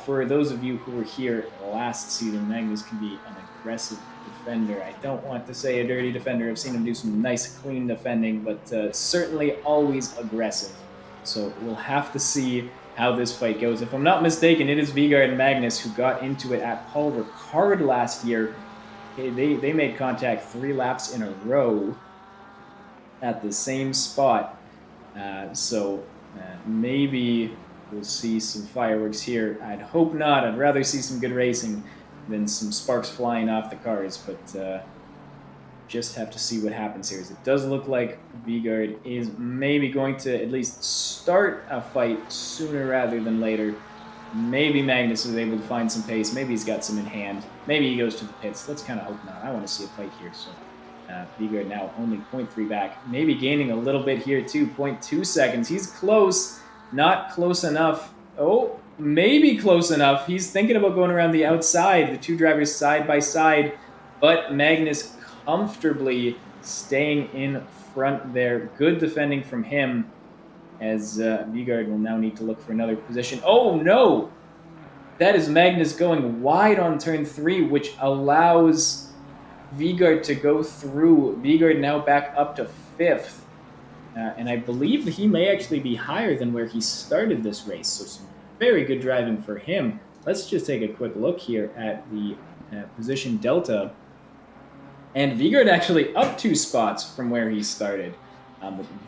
for those of you who were here last season, Magnus can be an aggressive defender. I don't want to say a dirty defender. I've seen him do some nice, clean defending, but certainly always aggressive. So we'll have to see how this fight goes. If I'm not mistaken, it is Vigard and Magnus who got into it at Paul Ricard last year. They made contact 3 laps in a row at the same spot. So maybe we'll see some fireworks here. I'd hope not. I'd rather see some good racing than some sparks flying off the cars. But just have to see what happens here. As it does look like Vigard is maybe going to at least start a fight sooner rather than later. Maybe Magnus is able to find some pace. Maybe he's got some in hand. Maybe he goes to the pits. Let's kind of hope not. I want to see a fight here. So Vigard now only 0.3 back. Maybe gaining a little bit here too. 0.2 seconds. He's close. Not close enough. Oh, maybe close enough. He's thinking about going around the outside. The 2 drivers side by side. But Magnus comfortably staying in front there. Good defending from him, as Vigard will now need to look for another position. Oh, no! That is Magnus going wide on turn 3, which allows Vigard to go through. Vigard now back up to 5th. And I believe that he may actually be higher than where he started this race. So some very good driving for him. Let's just take a quick look here at the position delta. And Vigard actually up 2 spots from where he started.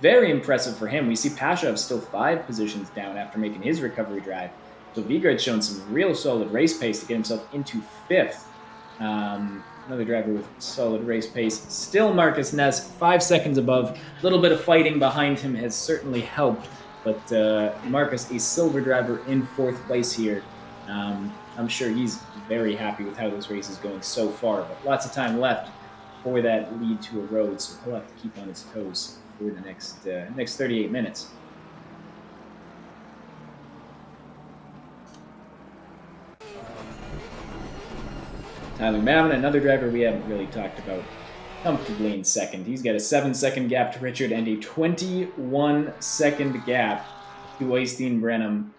Very impressive for him. We see Pashov still 5 positions down after making his recovery drive. So Vigard's shown some real solid race pace to get himself into 5th. Another driver with solid race pace. Still Marcus Ness, 5 seconds above. A little bit of fighting behind him has certainly helped. But Marcus, a silver driver in 4th place here. I'm sure he's very happy with how this race is going so far. But lots of time left for that lead to erode, so he'll have to keep on his toes for the next 38 minutes. Tyler Mavin, another driver we haven't really talked about, comfortably in 2nd. He's got a 7-second gap to Richard and a 21-second gap to Oystein Brenham.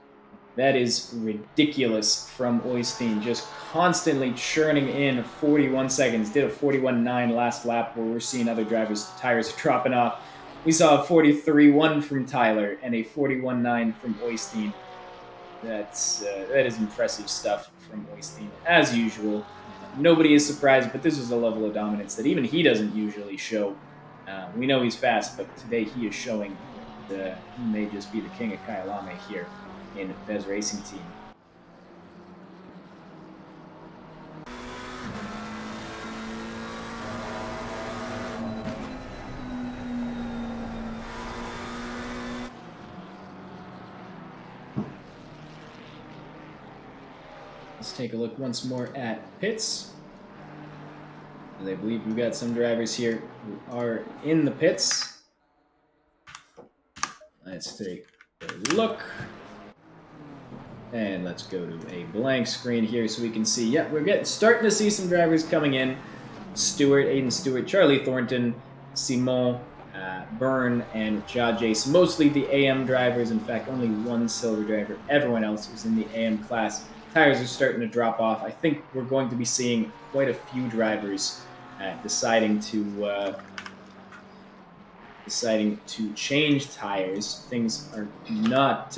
That is ridiculous from Oystein, just constantly churning in 41 seconds. Did a 41.9 last lap where we're seeing other drivers' tires are dropping off. We saw a 43.1 from Tyler and a 41.9 from Oystein. That is impressive stuff from Oystein, as usual. Nobody is surprised, but this is a level of dominance that even he doesn't usually show. We know he's fast, but today he is showing that he may just be the king of KYALAMI here in Bez Racing Team. Let's take a look once more at pits. I believe we've got some drivers here who are in the pits. Let's take a look. And let's go to a blank screen here so we can see. Yeah, we're starting to see some drivers coming in. Aiden Stewart, Charlie Thornton, Simon, Byrne, and Jace. Mostly the AM drivers. In fact, only one silver driver. Everyone else is in the AM class. Tires are starting to drop off. I think we're going to be seeing quite a few drivers deciding to change tires. Tires are not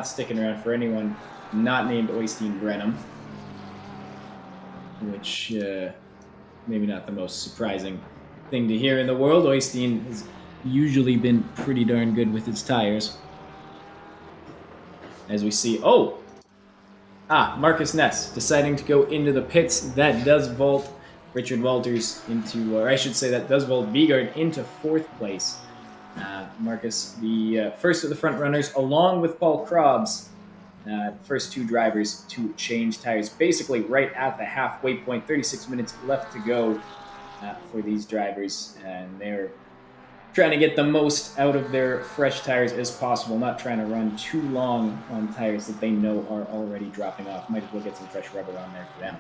sticking around for anyone not named Oystein Brenham, which maybe not the most surprising thing to hear in the world. Oystein has usually been pretty darn good with his tires. As we see, Marcus Ness deciding to go into the pits. That does vault Richard Walters into, or I should say that does vault Vigard into 4th place. Marcus, the first of the front runners, along with Paul Krobs, first 2 drivers to change tires, basically right at the halfway point. 36 minutes left to go for these drivers, and they're trying to get the most out of their fresh tires as possible, not trying to run too long on tires that they know are already dropping off. Might as well get some fresh rubber on there for them.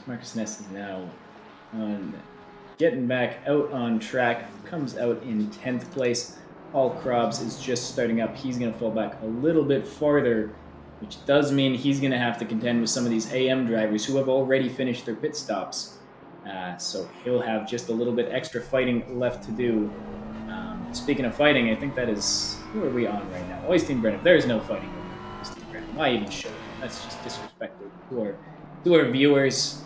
Marcus Ness is now on getting back out on track, comes out in 10th place. Paul Krobs is just starting up. He's going to fall back a little bit farther, which does mean he's going to have to contend with some of these AM drivers who have already finished their pit stops. So he'll have just a little bit extra fighting left to do. Speaking of fighting, I think that is... Who are we on right now? Oystein Brennan. There's no fighting over Oystein Brennan. Why even show it? That's just disrespectful to our viewers.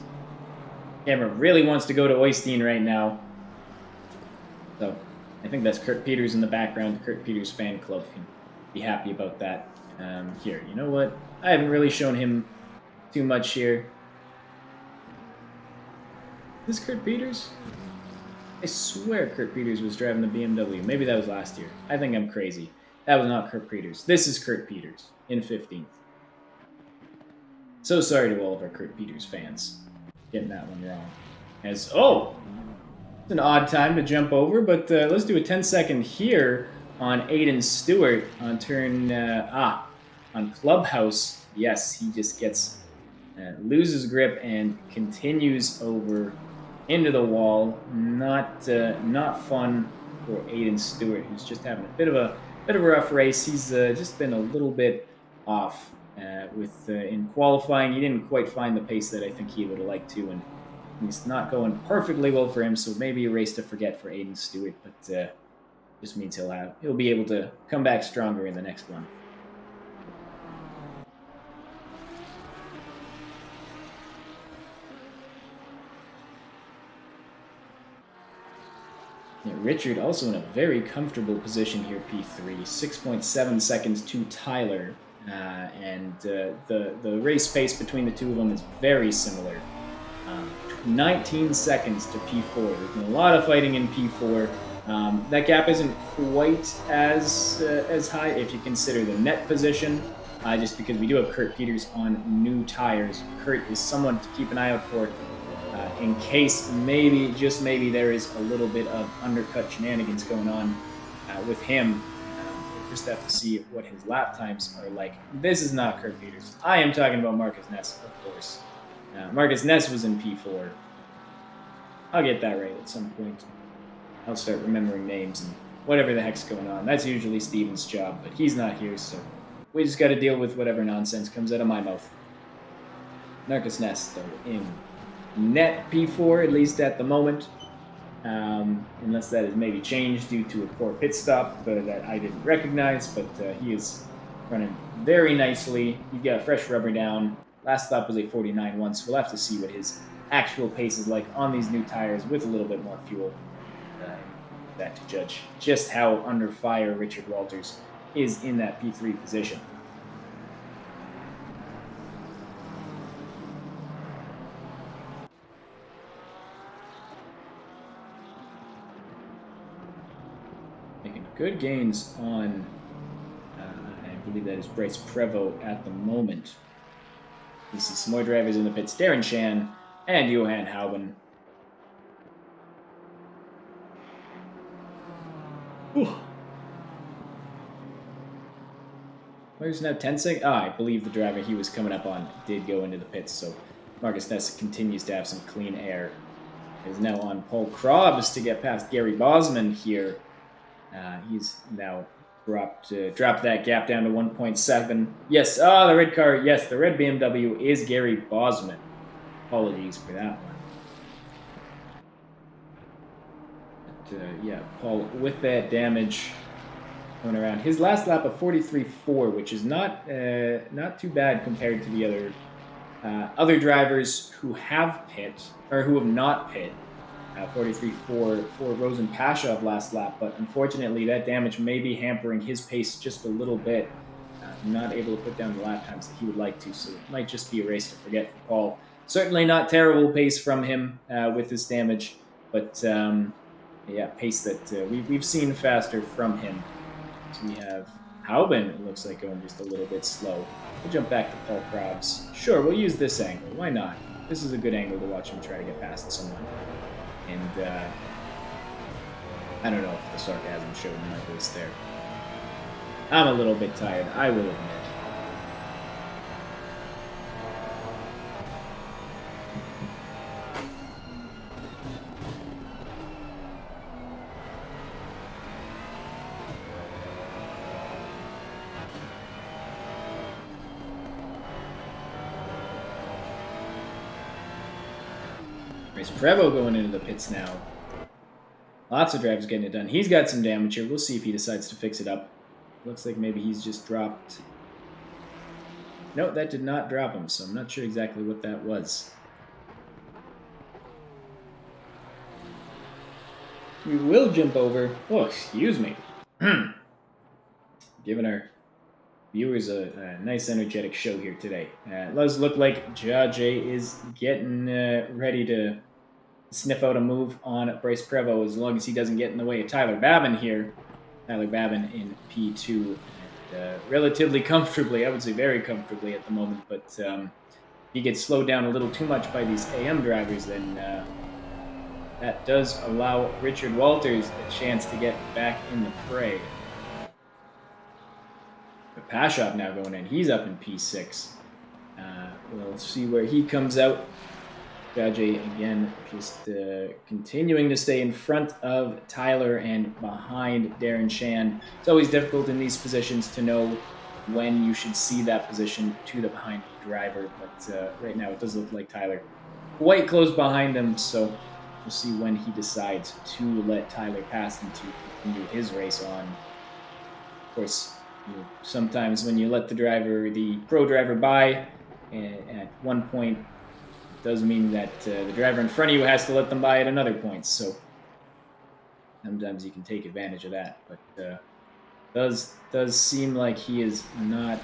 Camera really wants to go to Oystein right now. So I think that's Kurt Peters in the background. The Kurt Peters fan club can be happy about that. Here, you know what? I haven't really shown him too much here. Is this Kurt Peters? I swear Kurt Peters was driving the BMW. Maybe that was last year. I think I'm crazy. That was not Kurt Peters. This is Kurt Peters in 15th. So sorry to all of our Kurt Peters fans. Getting that one wrong. It's an odd time to jump over, but let's do a 10-second here on Aiden Stewart on turn on Clubhouse. Yes, he just gets loses grip and continues over into the wall. Not fun for Aiden Stewart, who's just having a bit of a rough race. He's just been a little bit off. In qualifying, he didn't quite find the pace that I think he would have liked to, and it's not going perfectly well for him. So maybe a race to forget for Aiden Stewart, but just means he'll be able to come back stronger in the next one. Yeah, Richard also in a very comfortable position here, P3, 6.7 seconds to Tyler. And the race pace between the two of them is very similar. 19 seconds to P4. There's been a lot of fighting in P4. That gap isn't quite as high if you consider the net position, just because we do have Kurt Peters on new tires. Kurt is someone to keep an eye out for in case just maybe there is a little bit of undercut shenanigans going on with him. Just have to see what his lap times are like. This is not Kurt Peters. I am talking about Marcus Ness, of course. Marcus Ness was in P4. I'll get that right at some point. I'll start remembering names and whatever the heck's going on. That's usually Steven's job, but he's not here, so we just got to deal with whatever nonsense comes out of my mouth. Marcus Ness, though, in net P4, at least at the moment. Unless that has maybe changed due to a poor pit stop that I didn't recognize, but he is running very nicely. He got fresh rubber down. Last stop was a 49.1, so we'll have to see what his actual pace is like on these new tires with a little bit more fuel. That to judge just how under fire Richard Walters is in that P3 position. Good gains on, I believe that is Bryce Prevost at the moment. You see some more drivers in the pits, Darren Shan and Johan Hauben. There's now 10 seconds. I believe the driver he was coming up on did go into the pits, so Marcus Ness continues to have some clean air. Is now on Paul Krobs to get past Gary Bosman here. He's now dropped that gap down to 1.7. Yes, the red car. Yes, the red BMW is Gary Bosman. Apologies for that one. But, Paul with that damage going around. His last lap of 43.4, which is not too bad compared to the other Other drivers who have pit, or who have not pit, 43 for Rosen Pashov last lap, but unfortunately that damage may be hampering his pace just a little bit. Not able to put down the lap times that he would like to, so it might just be a race to forget for Paul. Certainly not terrible pace from him with this damage, but yeah, pace that we've seen faster from him. So we have Hauben, it looks like going just a little bit slow. We'll jump back to Paul Krabs. Sure, we'll use this angle. Why not? This is a good angle to watch him try to get past someone. And I don't know if the sarcasm showed in my voice there. I'm a little bit tired, I will admit. There's Prevo going into the pits now. Lots of drivers getting it done. He's got some damage here. We'll see if he decides to fix it up. Looks like maybe he's just dropped... No, that did not drop him, so I'm not sure exactly what that was. We will jump over... Oh, excuse me. Giving our viewers a nice energetic show here today. It does look like Jajay is getting ready to sniff out a move on Bryce Prevost as long as he doesn't get in the way of Tyler Babin here. Tyler Babin in P2. Relatively comfortably, I would say very comfortably at the moment, but if he gets slowed down a little too much by these AM drivers, then that does allow Richard Walters a chance to get back in the fray. But Pashov now going in. He's up in P6. We'll see where he comes out. Jajay, again, just continuing to stay in front of Tyler and behind Darren Shan. It's always difficult in these positions to know when you should see that position to the behind driver, but right now it does look like Tyler quite close behind him, so we'll see when he decides to let Tyler pass and to continue his race on. Of course, sometimes when you let the pro driver by at one point, does mean that the driver in front of you has to let them by at another point. So sometimes you can take advantage of that, but does seem like he is not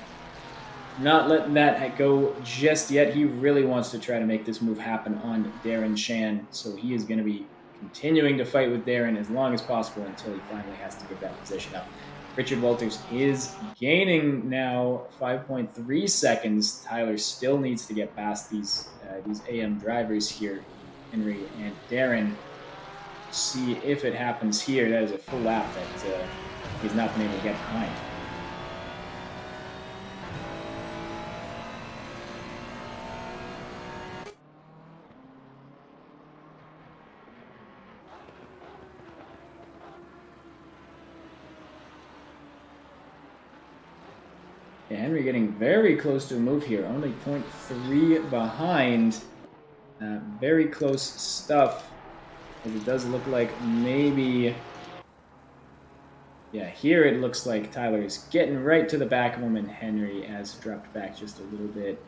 letting that go just yet. He really wants to try to make this move happen on Darren Shan, so he is going to be continuing to fight with Darren as long as possible until he finally has to give that position up. Richard Walters is gaining now 5.3 seconds. Tyler still needs to get past these AM drivers here, Henry and Darren. See if it happens here. That is a full lap that he's not been able to get behind. Yeah, Henry getting very close to a move here. Only 0.3 behind. Very close stuff. As it does look like maybe... Yeah, here it looks like Tyler is getting right to the back of him, and Henry has dropped back just a little bit.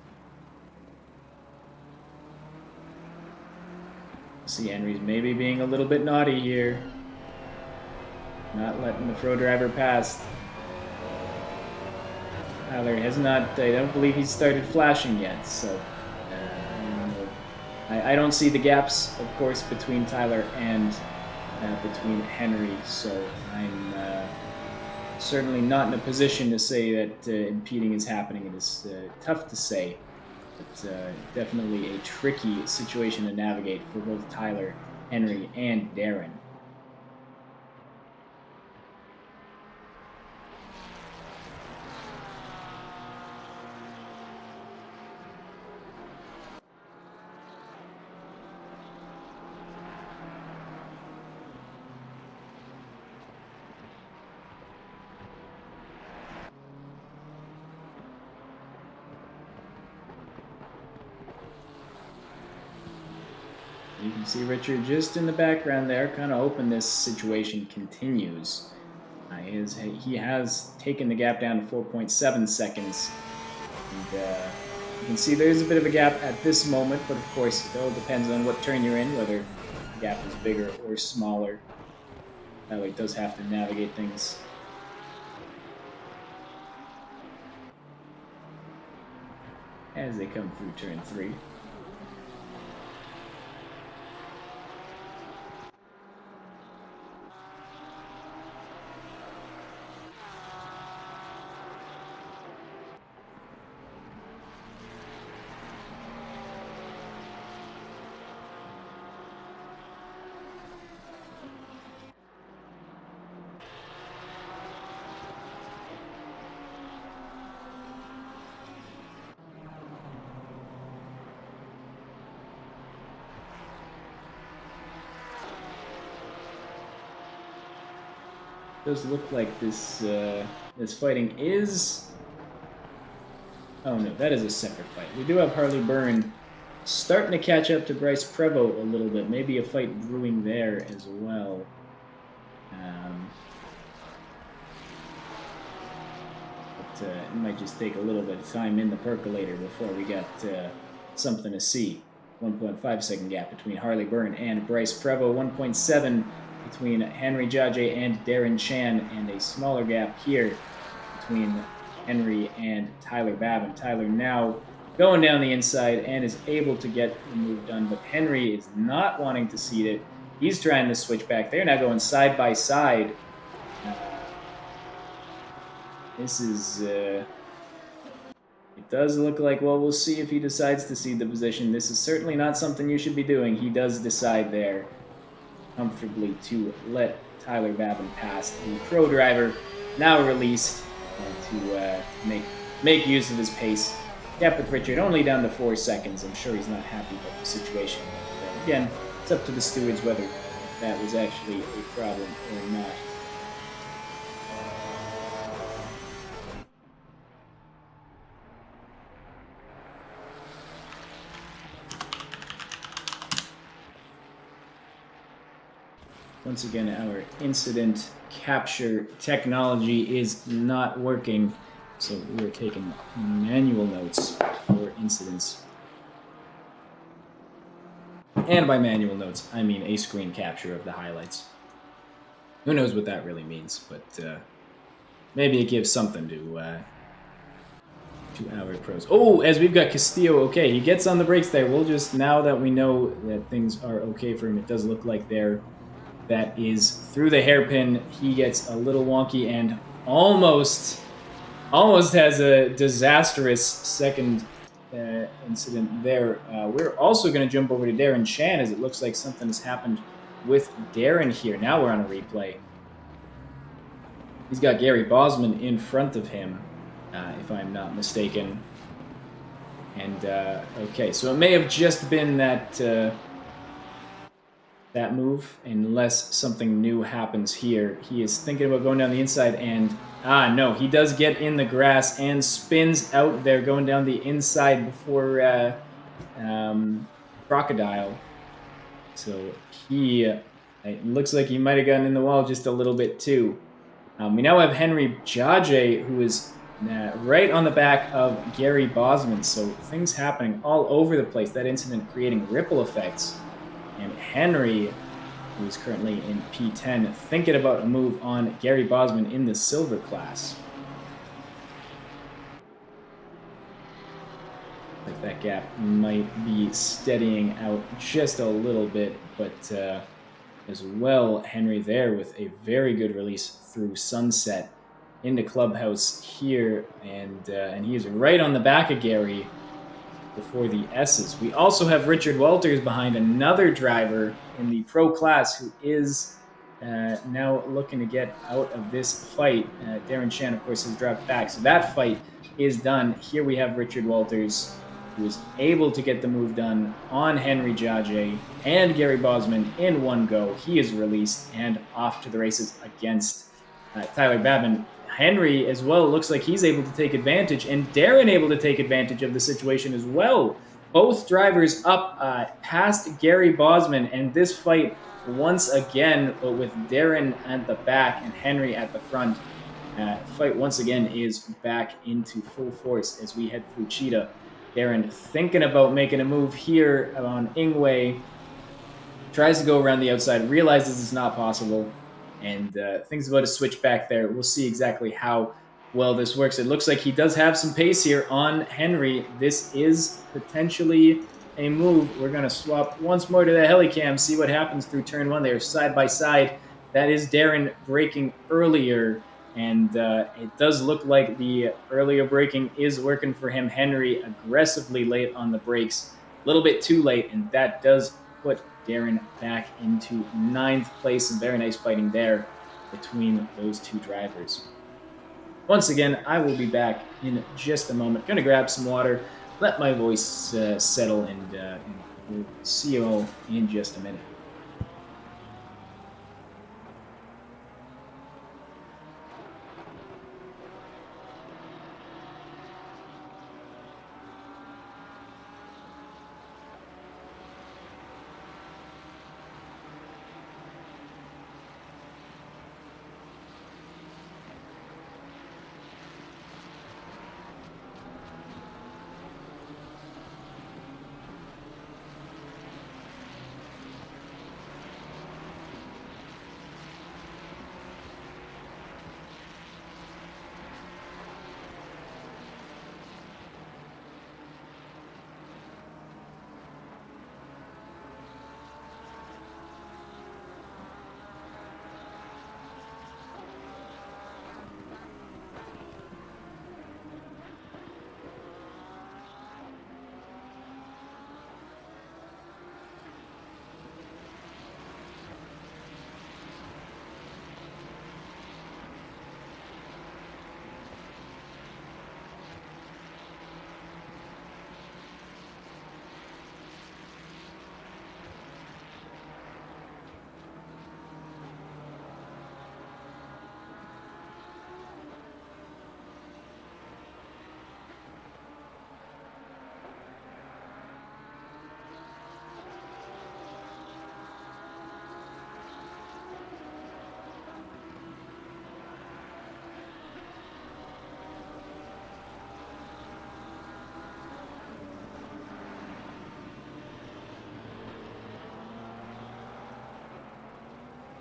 See, Henry's maybe being a little bit naughty here. Not letting the pro driver pass. Tyler has not, I don't believe he's started flashing yet, so I don't see the gaps, of course, between Tyler and between Henry, so I'm certainly not in a position to say that impeding is happening. It is tough to say, but definitely a tricky situation to navigate for both Tyler, Henry, and Darren. You can see Richard just in the background there, kind of hoping this situation continues. He has taken the gap down to 4.7 seconds. And You can see there is a bit of a gap at this moment, but of course it all depends on what turn you're in, whether the gap is bigger or smaller. That way it does have to navigate things. As they come through turn 3. Does look like this fighting is... Oh no, that is a separate fight. We do have Harley Byrne starting to catch up to Bryce Prevost a little bit. Maybe a fight brewing there as well. But it might just take a little bit of time in the percolator before we get something to see. 1.5 second gap between Harley Byrne and Bryce Prevost. 1.7 between Henry Jaje and Darren Chan, and a smaller gap here between Henry and Tyler Babin. Tyler now going down the inside and is able to get the move done, but Henry is not wanting to cede it. He's trying to switch back. They're now going side by side. This is... it does look like, well, we'll see if he decides to cede the position. This is certainly not something you should be doing. He does decide there comfortably to let Tyler Babin pass. The pro driver now released to make use of his pace. Gap with Richard only down to 4 seconds. I'm sure he's not happy about the situation. But again, it's up to the stewards whether that was actually a problem or not. Once again, our incident capture technology is not working, so we're taking manual notes for incidents. And by manual notes, I mean a screen capture of the highlights. Who knows what that really means, but maybe it gives something to our pros. Oh, as we've got Castillo, okay, he gets on the brakes there. We'll just, now that we know that things are okay for him, it does look like that is through the hairpin. He gets a little wonky and almost has a disastrous second incident there. We're also going to jump over to Darren Chan, as it looks like something has happened with Darren here. Now we're on a replay. He's got Gary Bosman in front of him, if I'm not mistaken. And, okay, so it may have just been that move, unless something new happens here. He is thinking about going down the inside, and no, he does get in the grass and spins out there, going down the inside before Crocodile. So it looks like he might have gotten in the wall just a little bit too. We now have Henry Jaje, who is right on the back of Gary Bosman, so things happening all over the place. That incident creating ripple effects. And Henry, who is currently in P10, thinking about a move on Gary Bosman in the silver class. Like that gap might be steadying out just a little bit, but as well, Henry there with a very good release through Sunset into Clubhouse here, and he is right on the back of Gary before the S's. We also have Richard Walters behind another driver in the pro class who is now looking to get out of this fight. Darren Chan, of course, has dropped back, so that fight is done. Here we have Richard Walters, who was able to get the move done on Henry Jaje and Gary Bosman in one go. He is released and off to the races against Tyler Babin. Henry as well looks like he's able to take advantage, and Darren able to take advantage of the situation as well. Both drivers up past Gary Bosman, and this fight once again with Darren at the back and Henry at the front. Fight once again is back into full force as we head through Cheetah. Darren thinking about making a move here on Ingwe. Tries to go around the outside, realizes it's not possible, and thinks about a switch back there. We'll see exactly how well this works. It looks like he does have some pace here on Henry. This is potentially a move. We're going to swap once more to the helicam, see what happens through turn one. They're side by side. That is Darren braking earlier, and it does look like the earlier braking is working for him. Henry aggressively late on the brakes, a little bit too late, and that does put Darren back into ninth place. And very nice fighting there between those two drivers. Once again, I will be back in just a moment. Gonna grab some water, let my voice settle, and we'll see you all in just a minute.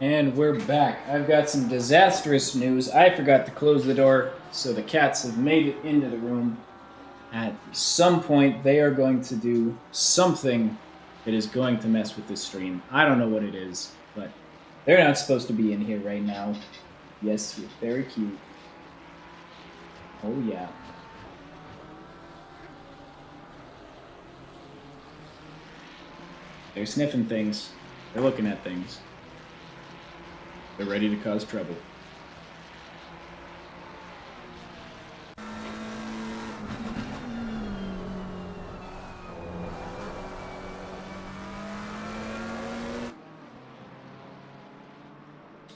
And we're back. I've got some disastrous news. I forgot to close the door, so the cats have made it into the room. At some point, they are going to do something that is going to mess with this stream. I don't know what it is, but they're not supposed to be in here right now. Yes, you're very cute. Oh, yeah. They're sniffing things. They're looking at things. They're ready to cause trouble.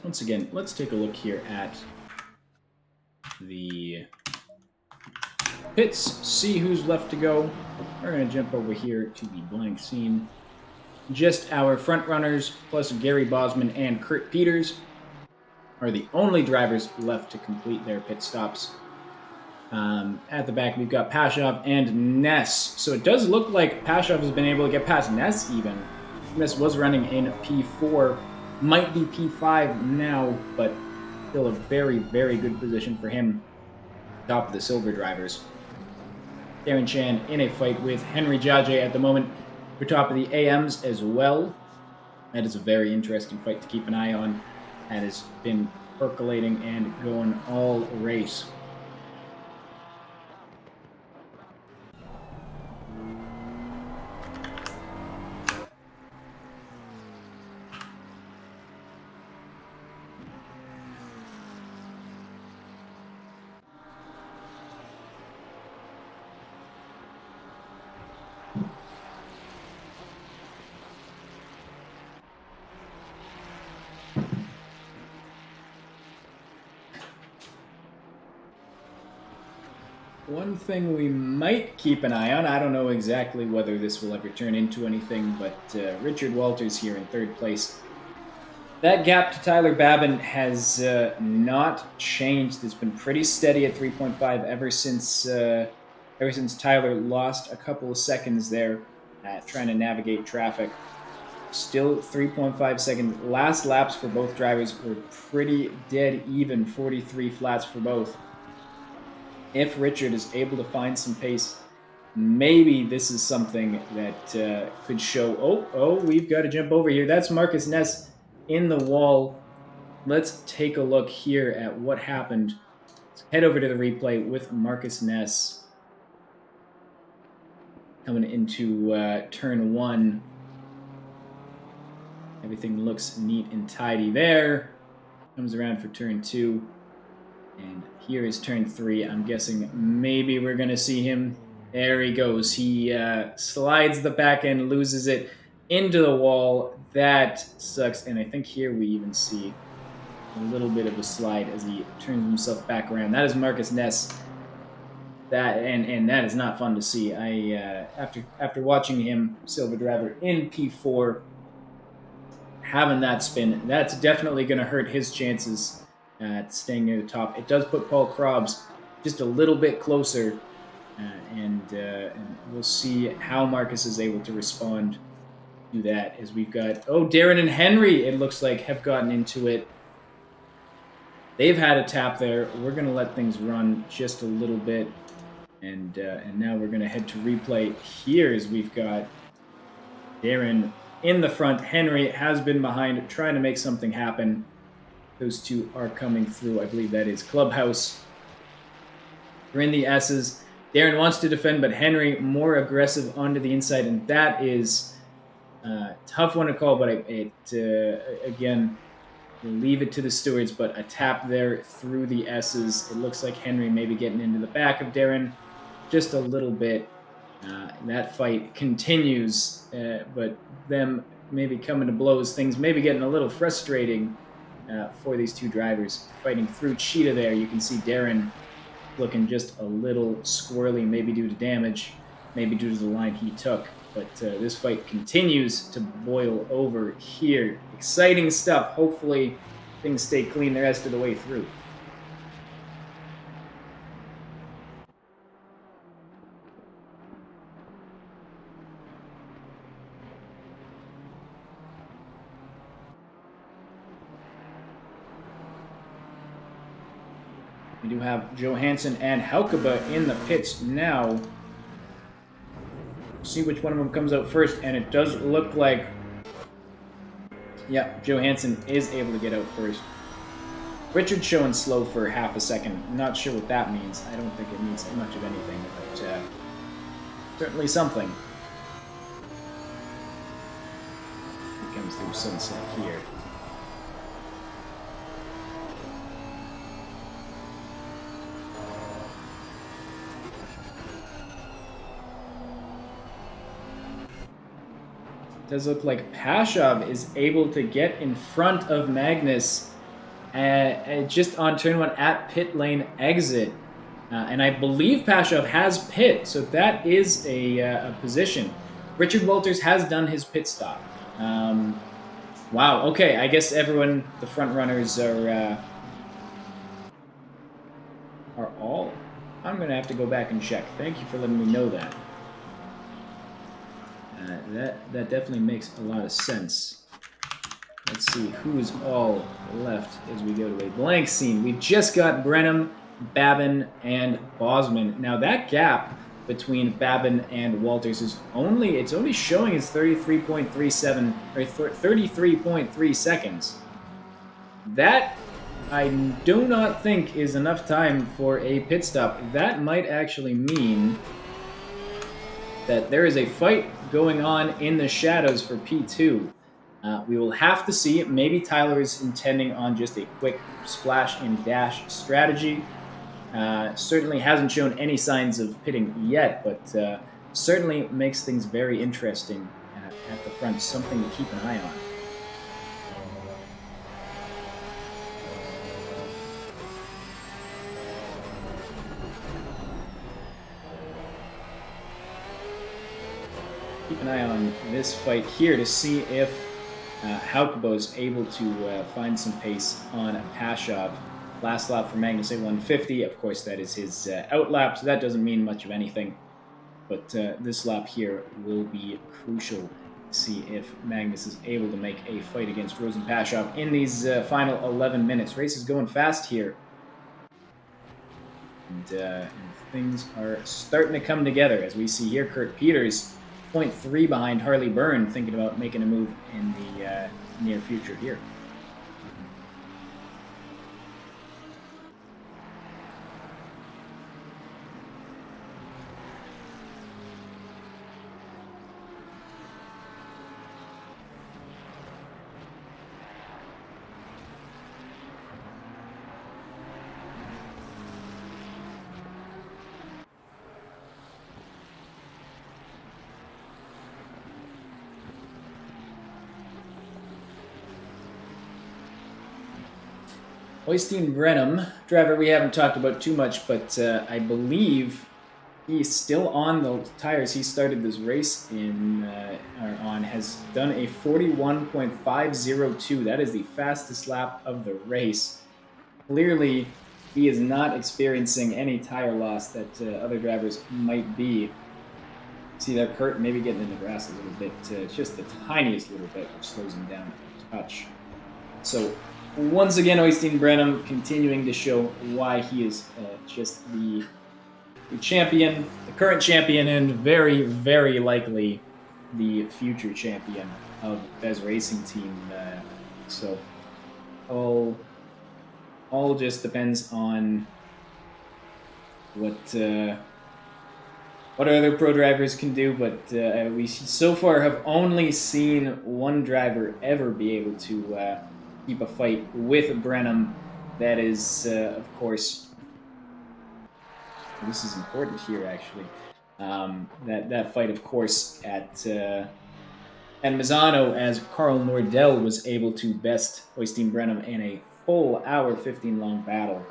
Once again, let's take a look here at the pits, see who's left to go. We're going to jump over here to the blank scene. Just our front runners, plus Gary Bosman and Kurt Peters, are the only drivers left to complete their pit stops. At the back, we've got Pashov and Ness. So it does look like Pashov has been able to get past Ness even. Ness was running in P4, might be P5 now, but still a very, very good position for him. Top of the silver drivers. Darren Chan in a fight with Henry Jaje at the moment for top of the AMs as well. That is a very interesting fight to keep an eye on. That has been percolating and going all race. One thing we might keep an eye on, I don't know exactly whether this will ever turn into anything, but Richard Walters here in third place. That gap to Tyler Babin has not changed. It's been pretty steady at 3.5 ever since ever since Tyler lost a couple of seconds there trying to navigate traffic. Still 3.5 seconds. Last laps for both drivers were pretty dead even, 43 flats for both. If Richard is able to find some pace, maybe this is something that could show. Oh, we've got to jump over here. That's Marcus Ness in the wall. Let's take a look here at what happened. Let's head over to the replay with Marcus Ness coming into turn 1. Everything looks neat and tidy there. Comes around for turn 2. And here is turn 3. I'm guessing maybe we're going to see him. There he goes. He slides the back end, loses it into the wall. That sucks. And I think here we even see a little bit of a slide as he turns himself back around. That is Marcus Ness. And that is not fun to see. I after watching him silver driver in P4, having that spin, that's definitely going to hurt his chances at staying near the top. It does put Paul Krobs just a little bit closer, and we'll see how Marcus is able to respond to that. As we've got Darren and Henry, it looks like, have gotten into it. They've had a tap there. We're going to let things run just a little bit, and now we're going to head to replay here as we've got Darren in the front. Henry has been behind, trying to make something happen. Those two are coming through. I believe that is Clubhouse. We're in the S's. Darren wants to defend, but Henry more aggressive onto the inside, and that is a tough one to call, but again, we'll leave it to the stewards, but a tap there through the S's. It looks like Henry maybe getting into the back of Darren just a little bit. That fight continues, but them maybe coming to blows, things maybe getting a little frustrating for these two drivers. Fighting through Cheetah there, you can see Darren looking just a little squirrely, maybe due to damage, maybe due to the line he took. But this fight continues to boil over here. Exciting stuff. Hopefully things stay clean the rest of the way through. We do have Johansson and Helkeba in the pits now. See which one of them comes out first, and it does look like, yeah, Johansson is able to get out first. Richard showing slow for half a second. Not sure what that means. I don't think it means much of anything, but certainly something. He comes through Sunset here. Does look like Pashov is able to get in front of Magnus just on turn 1 at pit lane exit. And I believe Pashov has pit, so that is a position. Richard Walters has done his pit stop. Wow, okay, I guess everyone, the front runners are all. I'm going to have to go back and check. Thank you for letting me know that. That definitely makes a lot of sense. Let's see who's all left as we go to a blank scene. We've just got Brenham, Babin, and Bosman. Now that gap between Babin and Walters is only showing as 33.37 or 33.3 seconds. That I do not think is enough time for a pit stop. That might actually mean that there is a fight going on in the shadows for P2. We will have to see. Maybe Tyler is intending on just a quick splash and dash strategy. Certainly hasn't shown any signs of pitting yet, but certainly makes things very interesting at the front. Something to keep an eye on. Keep an eye on this fight here to see if Haukebo is able to find some pace on Pashov. Last lap for Magnus at 150. Of course, that is his out lap, so that doesn't mean much of anything. But this lap here will be crucial to see if Magnus is able to make a fight against Rosenpashov in these final 11 minutes. Race is going fast here. And things are starting to come together, as we see here. Kurt Peters, 0.3 behind Harley Byrne, thinking about making a move in the near future here. Oystein Brenham, driver we haven't talked about too much, but I believe he's still on the tires he started this race on, has done a 41.502. That is the fastest lap of the race. Clearly, he is not experiencing any tire loss that other drivers might be. See that Kurt maybe getting in the grass a little bit, just the tiniest little bit, which slows him down a touch. So once again, Oystein Brenham continuing to show why he is just the champion, the current champion, and very, very likely the future champion of Bez Racing Team. So all just depends on what other pro drivers can do, but we so far have only seen one driver ever be able to keep a fight with Brenham. That is, of course, this is important here, actually. That fight, of course, at Misano, as Carl Nordell was able to best Oystein Brenham in a full hour 15 long battle.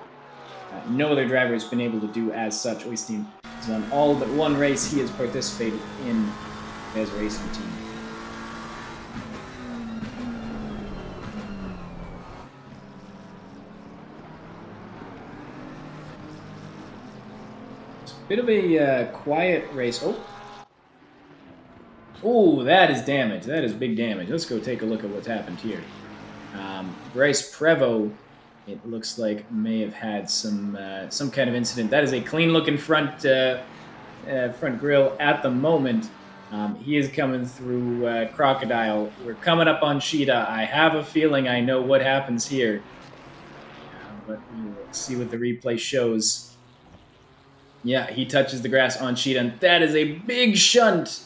No other driver has been able to do as such. Oystein has won all but one race he has participated in as racing team. Bit of a quiet race. Oh, that is damage. That is big damage. Let's go take a look at what's happened here. Bryce Prevost, it looks like, may have had some kind of incident. That is a clean-looking front grille at the moment. He is coming through Crocodile. We're coming up on Sheeta. I have a feeling I know what happens here, but we will see what the replay shows. Yeah, he touches the grass on Sheeta, and that is a big shunt.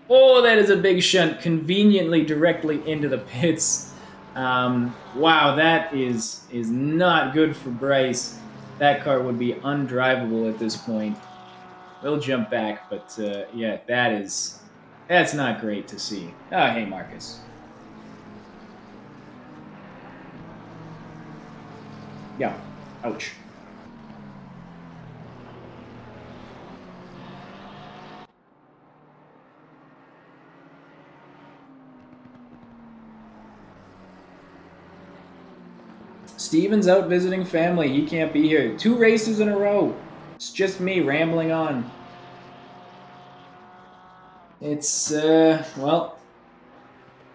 Oh, that is a big shunt, conveniently directly into the pits. Wow, that is not good for Bryce. That car would be undrivable at this point. We'll jump back, but yeah, that's not great to see. Ah, hey, Marcus. Yeah, ouch. Steven's out visiting family. He can't be here. 2 races in a row. It's just me rambling on. It's, well,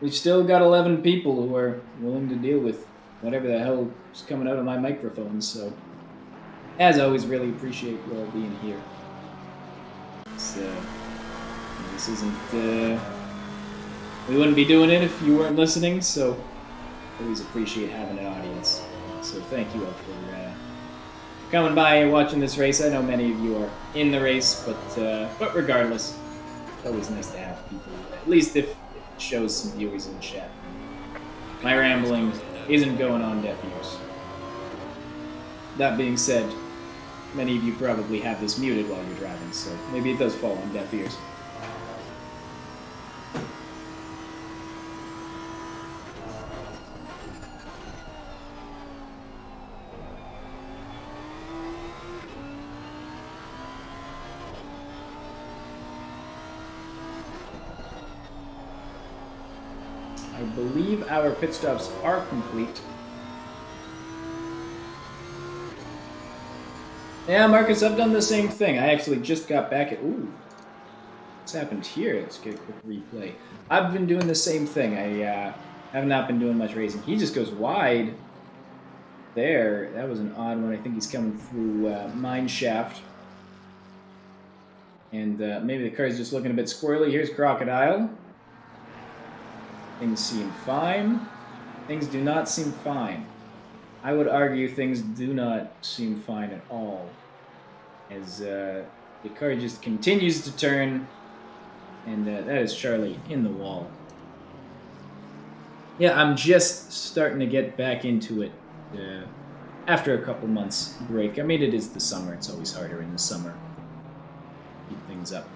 we've still got 11 people who are willing to deal with whatever the hell is coming out of my microphone, so as always, really appreciate you all being here. This isn't, we wouldn't be doing it if you weren't listening, so always appreciate having an audience. So thank you all for coming by and watching this race. I know many of you are in the race, but regardless, it's always nice to have people, at least if it shows some viewers in the chat. My rambling isn't going on deaf ears. That being said, many of you probably have this muted while you're driving, so maybe it does fall on deaf ears. I believe our pit stops are complete. Yeah, Marcus, I've done the same thing. I actually just got back at... Ooh. What's happened here? Let's get a quick replay. I've been doing the same thing. I have not been doing much racing. He just goes wide there. That was an odd one. I think he's coming through mine shaft. And maybe the car's just looking a bit squirrely. Here's Crocodile. Things seem fine. Things do not seem fine. I would argue things do not seem fine at all. As the car just continues to turn. And that is Charlie in the wall. Yeah, I'm just starting to get back into it after a couple months break. I mean, it is the summer. It's always harder in the summer. Keep things up.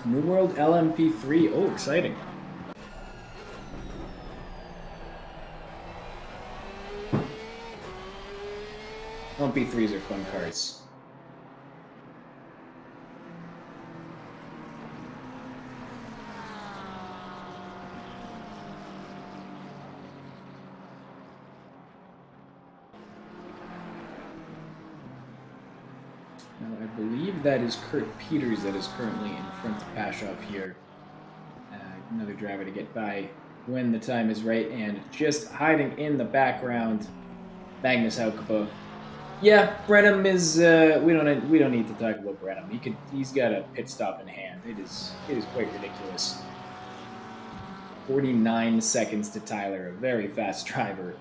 New World LMP3. Oh, exciting. LMP3s are fun cars. Now, I believe that is Kurt Peters that is currently in front of Pashov here. Another driver to get by when the time is right, and just hiding in the background, Magnus Haukeba. Yeah, Brenham is. We don't need to talk about Brenham. He's got a pit stop in hand. It is quite ridiculous. 49 seconds to Tyler, a very fast driver.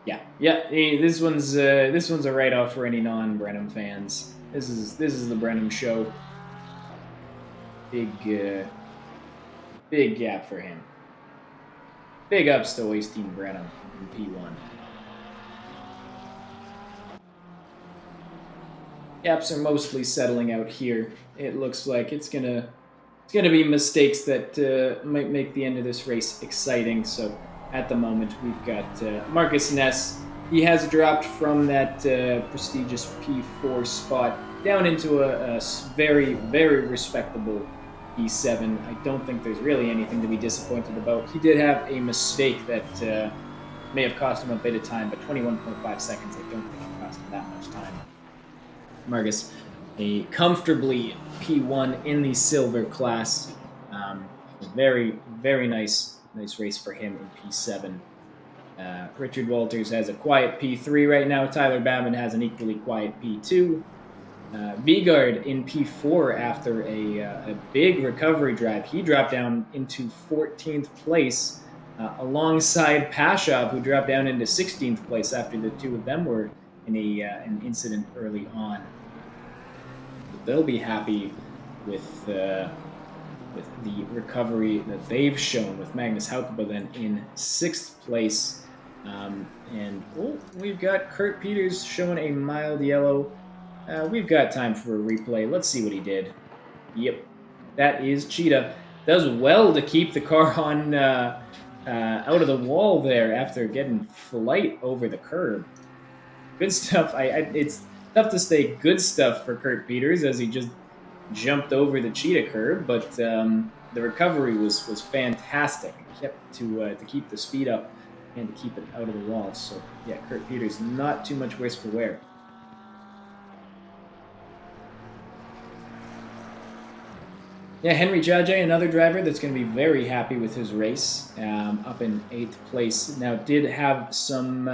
Yeah. This one's a write-off for any non-Brenham fans. This is the Brenham show. Big gap for him. Big ups to Oystein Brenham in P1. Gaps are mostly settling out here. It looks like it's gonna be mistakes that might make the end of this race exciting. So at the moment, we've got Marcus Ness. He has dropped from that prestigious P4 spot down into a very, very respectable P7. I don't think there's really anything to be disappointed about. He did have a mistake that may have cost him a bit of time, but 21.5 seconds, I don't think it cost him that much time. Marcus, a comfortably P1 in the silver class. Very, very nice race for him in P7. Richard Walters has a quiet P3 right now. Tyler Babin has an equally quiet P2. Vigard in P4 after a big recovery drive. He dropped down into 14th place alongside Pashov, who dropped down into 16th place after the two of them were in an incident early on. So they'll be happy with the recovery that they've shown, with Magnus Haukeba then in 6th place. We've got Kurt Peters showing a mild yellow. We've got time for a replay. Let's see what he did. Yep, that is Cheetah. Does well to keep the car on out of the wall there after getting flight over the curb. Good stuff. It's tough to say good stuff for Kurt Peters as he just jumped over the Cheetah curb, but the recovery was fantastic. He kept to keep the speed up and to keep it out of the wall. So yeah, Kurt Peters, not too much worse for wear. Yeah, Henry Jajay, another driver that's going to be very happy with his race, up in 8th place. Now, did have some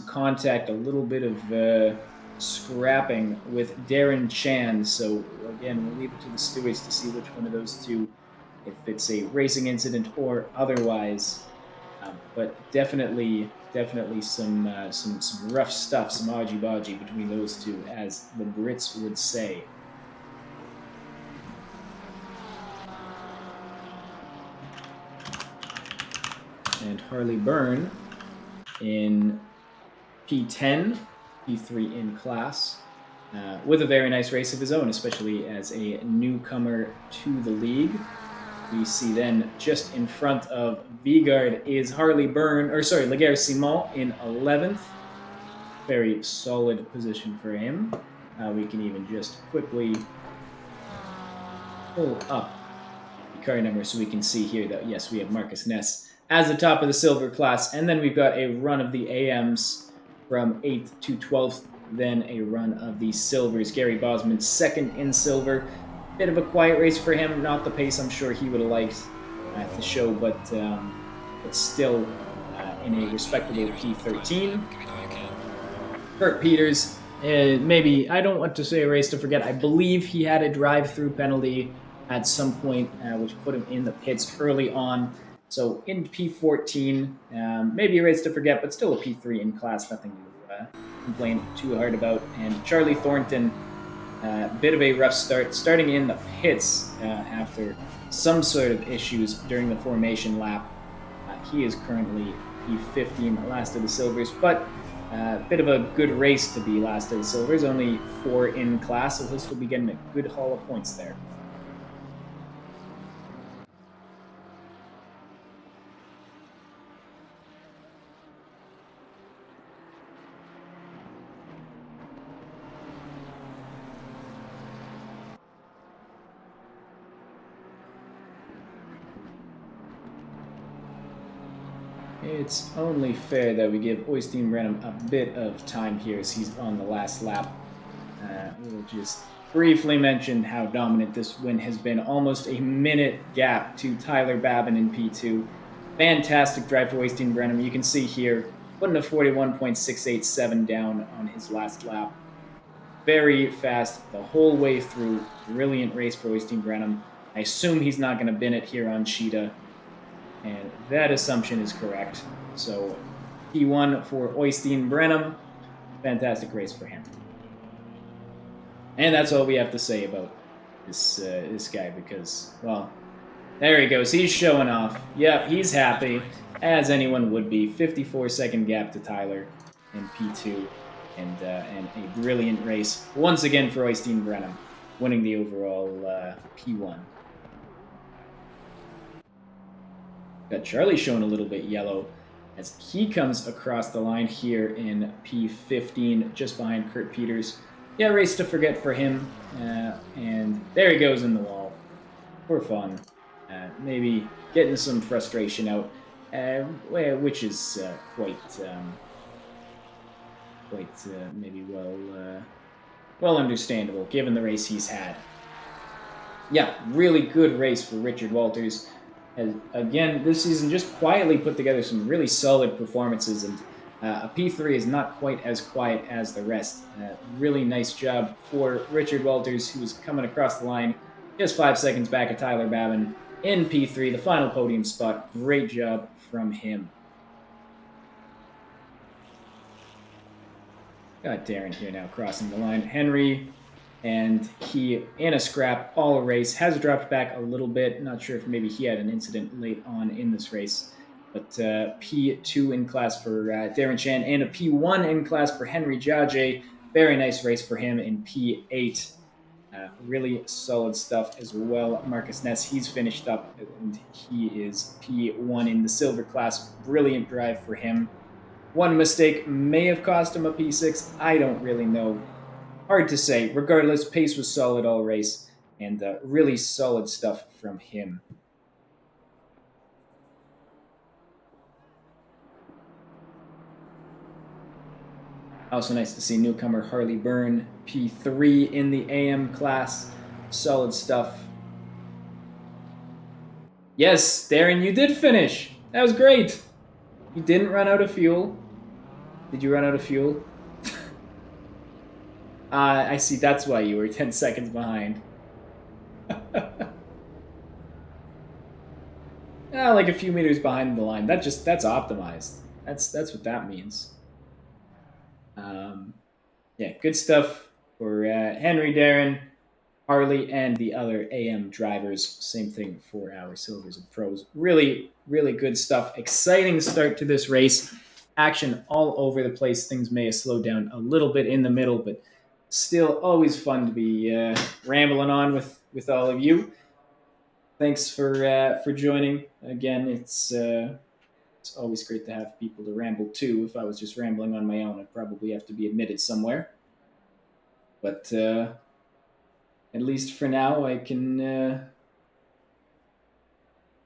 contact, a little bit of scrapping with Darren Chan. So again, we'll leave it to the stewards to see which one of those two, if it's a racing incident or otherwise. But definitely some rough stuff, some argy-bargy between those two, as the Brits would say. And Harley Byrne in P10, P3 in class, with a very nice race of his own, especially as a newcomer to the league. We see then just in front of Vigard is Harley Byrne, Laguerre Simon in 11th. Very solid position for him. We can even just quickly pull up the car number so we can see here that, yes, we have Marcus Ness as the top of the silver class. And then we've got a run of the AMs from 8th to 12th, then a run of the silvers. Gary Bosman second in silver. Bit of a quiet race for him, not the pace I'm sure he would have liked to show, but still in a respectable P13.
Give me all you can.
Kurt Peters, maybe, I don't want to say a race to forget. I believe he had a drive-through penalty at some point, which put him in the pits early on. So in P14, maybe a race to forget, but still a P3 in class. Nothing to complain too hard about. And Charlie Thornton, bit of a rough start, starting in the pits after some sort of issues during the formation lap. He is currently P15, last of the silvers, but bit of a good race to be last of the silvers. Only 4 in class, so he'll still be getting a good haul of points there. It's only fair that we give Oystein Brenham a bit of time here as he's on the last lap. We'll just briefly mention how dominant this win has been. Almost a minute gap to Tyler Babin in P2. Fantastic drive for Oystein Brenham. You can see here, putting a 41.687 down on his last lap. Very fast the whole way through. Brilliant race for Oystein Brenham. I assume he's not going to bin it here on Cheetah. And that assumption is correct. So P1 for Oystein Brenham. Fantastic race for him. And that's all we have to say about this guy because, well, there he goes. He's showing off. Yep, he's happy, as anyone would be. 54-second gap to Tyler in P2. And a brilliant race, once again, for Oystein Brenham, winning the overall P1. Got Charlie showing a little bit yellow as he comes across the line here in P15, just behind Kurt Peters. Yeah, race to forget for him. And there he goes in the wall. For fun. Maybe getting some frustration out, which is quite maybe well understandable given the race he's had. Yeah, really good race for Richard Walters. Has, again, this season just quietly put together some really solid performances, and a P3 is not quite as quiet as the rest. Really nice job for Richard Walters, who was coming across the line just 5 seconds back at Tyler Babin in P3, the final podium spot. Great job from him. Got Darren here now crossing the line. Henry, and he, in a scrap all race, has dropped back a little bit. Not sure if maybe he had an incident late on in this race. But P2 in class for Darren Chan and a P1 in class for Henry Jajay. Very nice race for him in P8. Really solid stuff as well. Marcus Ness, he's finished up, and he is P1 in the silver class. Brilliant drive for him. One mistake may have cost him a P6. I don't really know. Hard to say. Regardless, pace was solid all race, and really solid stuff from him. Also nice to see newcomer Harley Byrne, P3 in the AM class. Solid stuff. Yes, Darren, you did finish. That was great. You didn't run out of fuel. Did you run out of fuel? I see. That's why you were 10 seconds behind. Like a few meters behind the line. That's optimized. That's what that means. Yeah, good stuff for Henry, Darren, Harley, and the other AM drivers. Same thing for our silvers and pros. Really, really good stuff. Exciting start to this race. Action all over the place. Things may have slowed down a little bit in the middle, but still always fun to be rambling on with all of you. Thanks for joining. Again, it's It's always great to have people to ramble to. If I was just rambling on my own, I'd probably have to be admitted somewhere. But at least for now, I can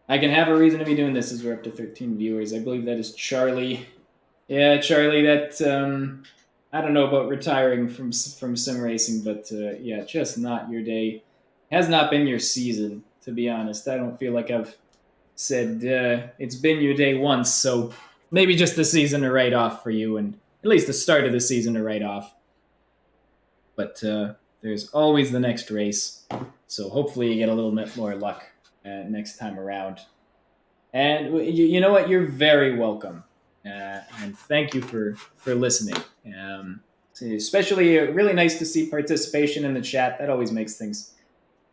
have a reason to be doing this as we're up to 13 viewers. I believe that is Charlie. Yeah, Charlie. That I don't know about retiring from sim racing, but yeah, just not your day. Has not been your season, to be honest. I don't feel like I've said it's been your day once, so maybe just the season to write off for you, and at least the start of the season to write off. But there's always the next race, so hopefully you get a little bit more luck next time around. And you know what? You're very welcome, and thank you for listening. Especially really nice to see participation in the chat. That always makes things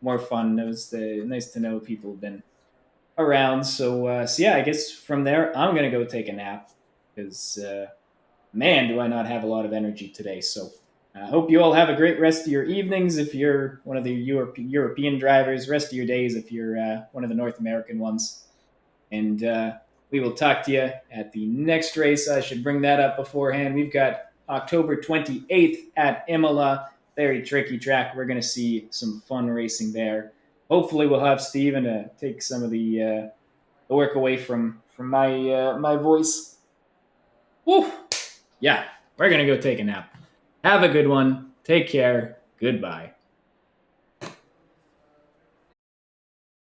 more fun. It was nice to know people have been around. So yeah, I guess from there I'm gonna go take a nap because man, do I not have a lot of energy today. So I hope you all have a great rest of your evenings if you're one of the European drivers. Rest of your days if you're one of the North American ones. And we will talk to you at the next race. I should bring that up beforehand. We've got October 28th at Imola. Very tricky track. We're going to see some fun racing there. Hopefully, we'll have Steven to take some of the work away from my voice. Woo! Yeah, we're going to go take a nap. Have a good one. Take care. Goodbye.